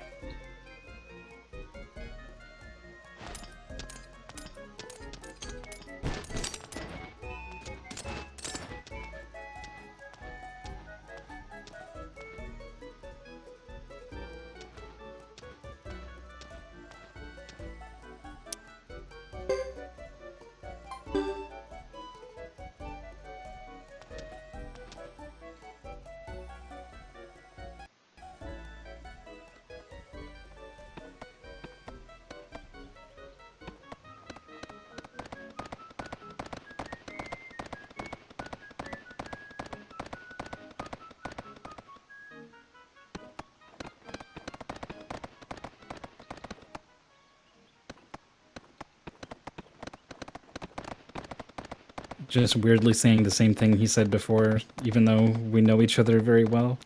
Just weirdly saying the same thing he said before, even though we know each other very well.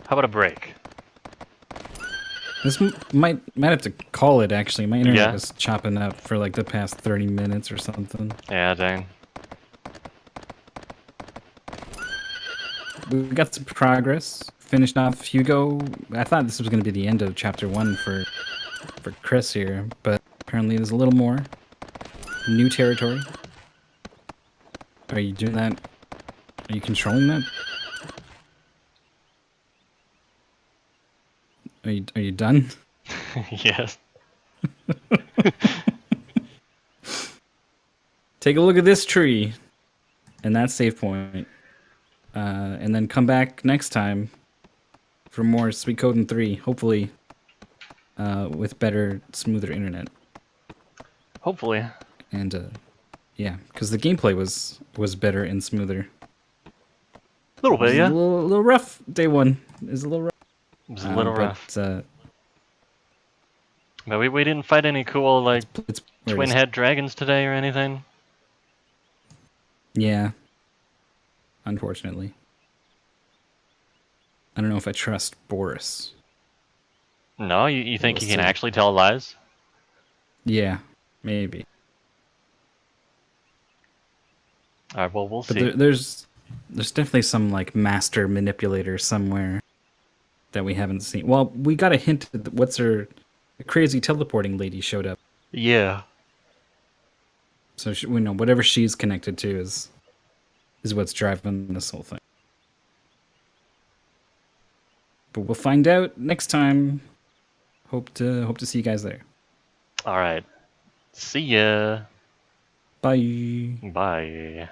How about a break? This might have to call it, actually. My internet Yeah? was chopping up for like the past 30 minutes or something. Yeah, dang. We got some progress. Finished off Hugo. I thought this was going to be the end of chapter 1 for Chris here, but apparently there's a little more. New territory. Are you doing that? Are you controlling that? Are you done? Yes. Take a look at this tree and that save point. And then come back next time for more Suikoden 3, hopefully with better, smoother internet. Hopefully. And yeah, because the gameplay was better and smoother. A little bit, yeah. A little rough day one. It was a little rough. It was a little rough. But we didn't fight any cool, like, it's twin head dragons today or anything. Yeah. Unfortunately. I don't know if I trust Boris. No, you think We'll he can see. actually tell lies? Yeah, maybe. Alright, well, we'll But see. there's definitely some like master manipulator somewhere that we haven't seen. Well, we got a hint that what's her the crazy teleporting lady showed up. Yeah. So we know whatever she's connected to is what's driving this whole thing. But we'll find out next time. Hope to see you guys there. Alright. See ya. Bye. Bye.